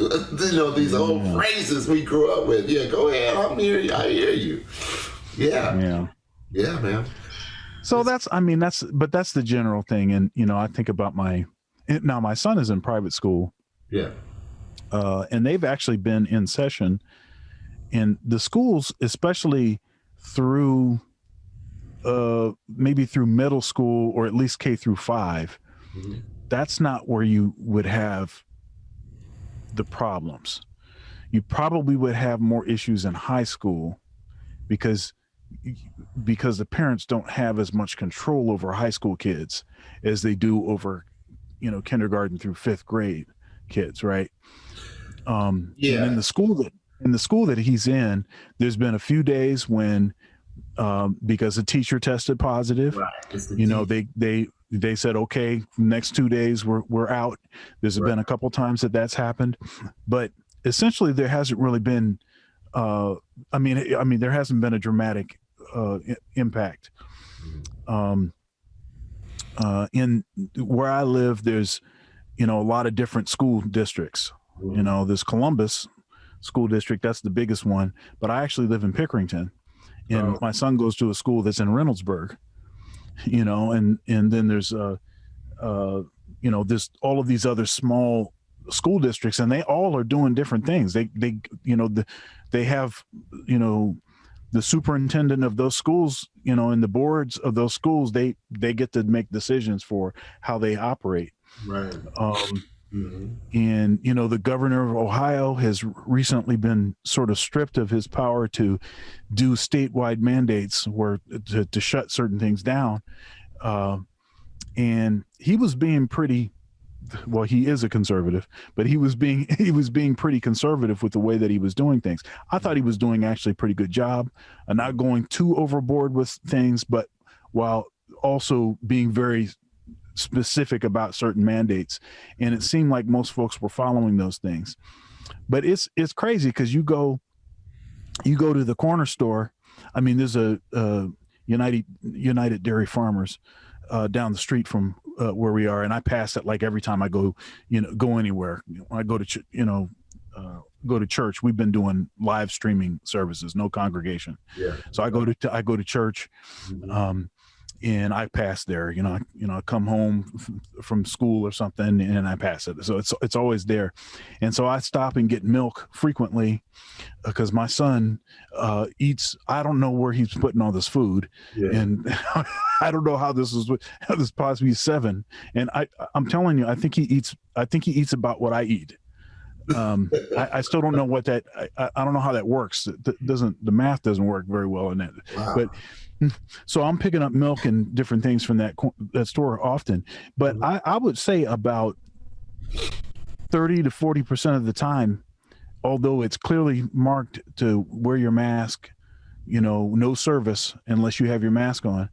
These old phrases we grew up with. Yeah, go ahead. I'm here. I hear you. Yeah. Yeah, man. So that's the general thing. And, I think about my son is in private school. Yeah. And they've actually been in session in the schools, especially through maybe through middle school, or at least K through 5. That's not where you would have the problems. You probably would have more issues in high school because the parents don't have as much control over high school kids as they do over, kindergarten through 5th grade kids, right? And in the school that he's in, there's been a few days when because a teacher tested positive, right. They said, okay, next 2 days we're out. There's been a couple times that's happened, but essentially there hasn't really been there hasn't been a dramatic impact. In where I live, there's a lot of different school districts. There's Columbus School District, that's the biggest one, but I actually live in Pickerington, and my son goes to a school that's in Reynoldsburg. And then there's there's all of these other small school districts, and they all are doing different things. They they have, the superintendent of those schools, and the boards of those schools, they get to make decisions for how they operate. Right. And the governor of Ohio has recently been sort of stripped of his power to do statewide mandates to shut certain things down. And he was being pretty, well, he is a conservative, but he was being pretty conservative with the way that he was doing things. I thought he was doing actually a pretty good job, not going too overboard with things, but while also being very specific about certain mandates. And it seemed like most folks were following those things. But it's crazy, because you go to the corner store. I mean, there's a United Dairy Farmers down the street from where we are, and I pass it like every time I go anywhere. When I go to go to church, we've been doing live streaming services, no congregation. Yeah. So I go to church, and I pass there. I come home from school or something, and I pass it. So it's always there, and so I stop and get milk frequently, because my son eats. I don't know where he's putting all this food, and I don't know how this possibly 7. And I'm telling you, I think he eats about what I eat. I still don't know what that. I don't know how that works. The math doesn't work very well in that. Wow. But so I'm picking up milk and different things from that store often. But I would say about 30 to 40% of the time, although it's clearly marked to wear your mask, no service unless you have your mask on,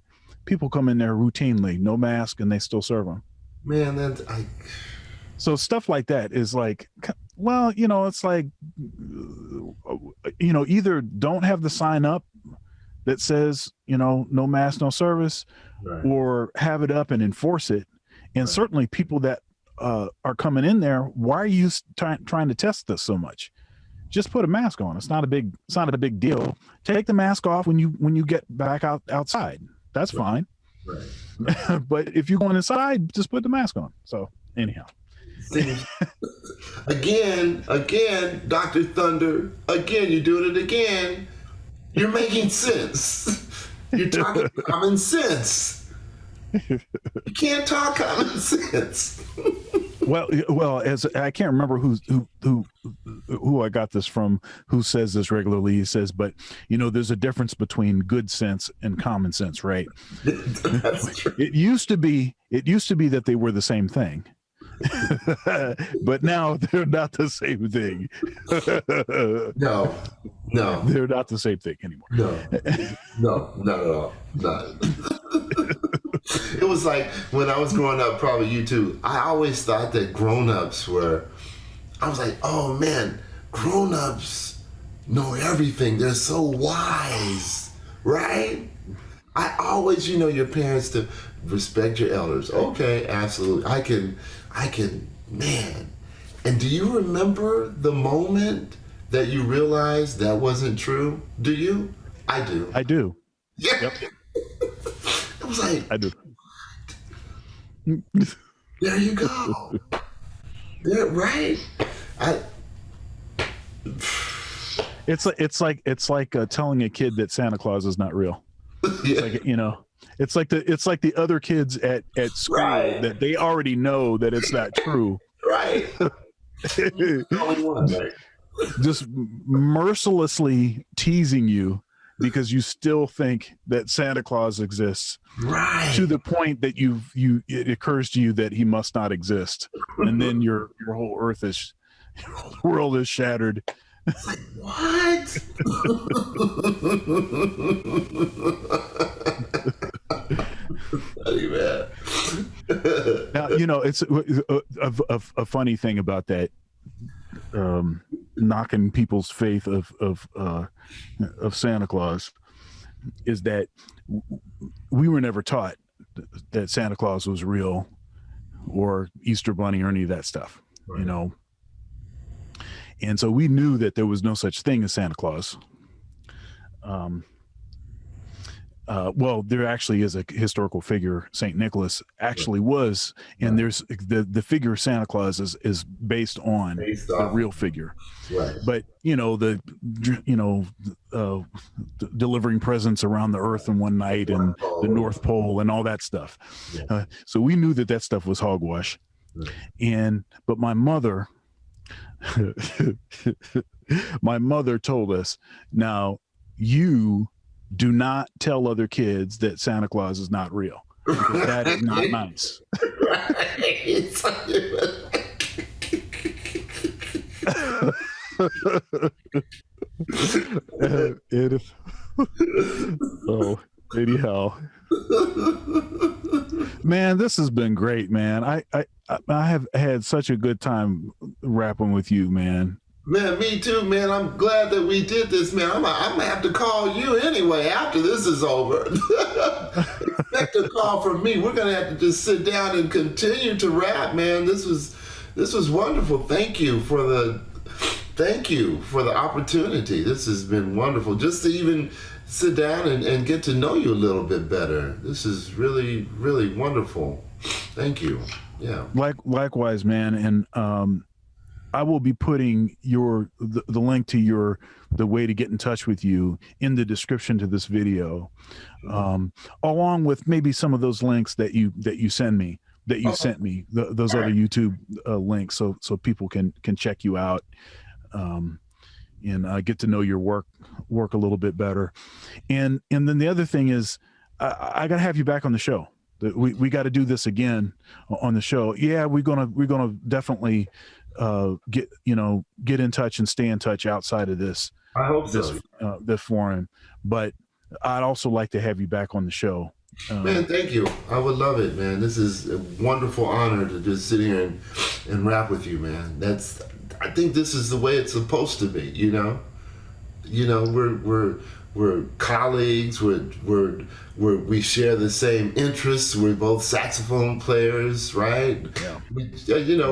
people come in there routinely, no mask, and they still serve them. Man, So stuff like that is like, well, it's like, either don't have the sign up that says, no mask, no service, right, or have it up and enforce it. And certainly people that are coming in there, why are you trying to test this so much? Just put a mask on. It's not a big deal. Take the mask off when you get back outside. That's fine. Right. But if you're going inside, just put the mask on. So anyhow. Again, Dr. Thunder, again, you're doing it again. You're making sense. You're talking common sense. You can't talk common sense. Well, as I can't remember who I got this from, who says this regularly. He says, but there's a difference between good sense and common sense, right? That's true. It used to be that they were the same thing. But now they're not the same thing. No, they're not the same thing anymore. No, not at all. Not. It was like when I was growing up, probably you too, I always thought that grown-ups I was like, oh man, grown-ups know everything. They're so wise, right? I always, your parents to respect your elders. Okay, absolutely. I can, man. And do you remember the moment that you realized that wasn't true? Do you? I do. I do. Yeah. Yep. It was like, I do. There you go. There, right? It's like telling a kid that Santa Claus is not real. Yeah. It's like the other kids at school, right, that they already know that it's not true. Right. Right. Just mercilessly teasing you because you still think that Santa Claus exists. Right. To the point that it occurs to you that he must not exist. And then your whole world is shattered. It's like, what? Now, it's a funny thing about that, knocking people's faith of Santa Claus, is that we were never taught that Santa Claus was real, or Easter Bunny, or any of that stuff, right. And so we knew that there was no such thing as Santa Claus. well, there actually is a historical figure. Saint Nicholas actually was, and there's the figure of Santa Claus is based on the real figure. Right. But delivering presents around the earth in one night and the North Pole and all that stuff. Yeah. So we knew that stuff was hogwash. Right. But my mother, told us, now you do not tell other kids that Santa Claus is not real. Because that is not nice. Oh, anyhow, man, this has been great, man. I have had such a good time rapping with you, man. Man, me too, man. I'm glad that we did this, man. I'm gonna have to call you anyway after this is over. Expect a call from me. We're gonna have to just sit down and continue to rap, man. This was wonderful. Thank you for the opportunity. This has been wonderful. Just to even sit down and get to know you a little bit better. This is really, really wonderful. Thank you. Yeah. Likewise, man. And I will be putting the link to the way to get in touch with you in the description to this video, along with maybe some of those links that you send me, sent me, those other YouTube links, so people can check you out, and get to know your work a little bit better. And then the other thing is, I got to have you back on the show. We got to do this again on the show. Yeah, we're gonna definitely get in touch and stay in touch outside of this. I hope so. This forum, but I'd also like to have you back on the show. Man, thank you. I would love it, man. This is a wonderful honor to just sit here and rap with you, man. I think this is the way it's supposed to be. We're colleagues. We share the same interests. We're both saxophone players, right? Yeah.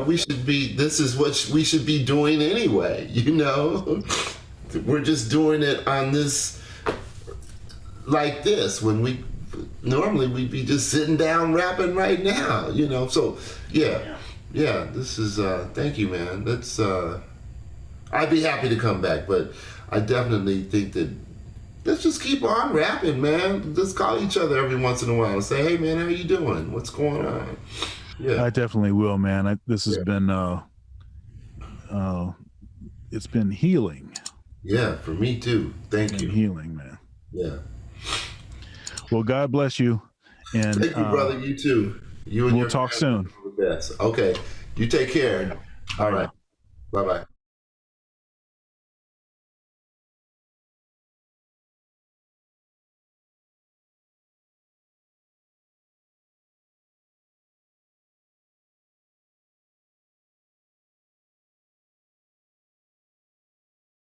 We should be. This is what we should be doing anyway. We're just doing it on this, like this. When normally we'd be just sitting down rapping right now. So yeah. This is. Thank you, man. That's. I'd be happy to come back, but I definitely think that. Let's just keep on rapping, man. Just call each other every once in a while and say, "Hey, man, how you doing? What's going on?" Yeah, I definitely will, man. This has been, it's been healing. Yeah, for me too. Thank you. Healing, man. Yeah. Well, God bless you. And thank you, brother. You too. You and we'll talk soon. Okay. You take care. All right. Bye-bye.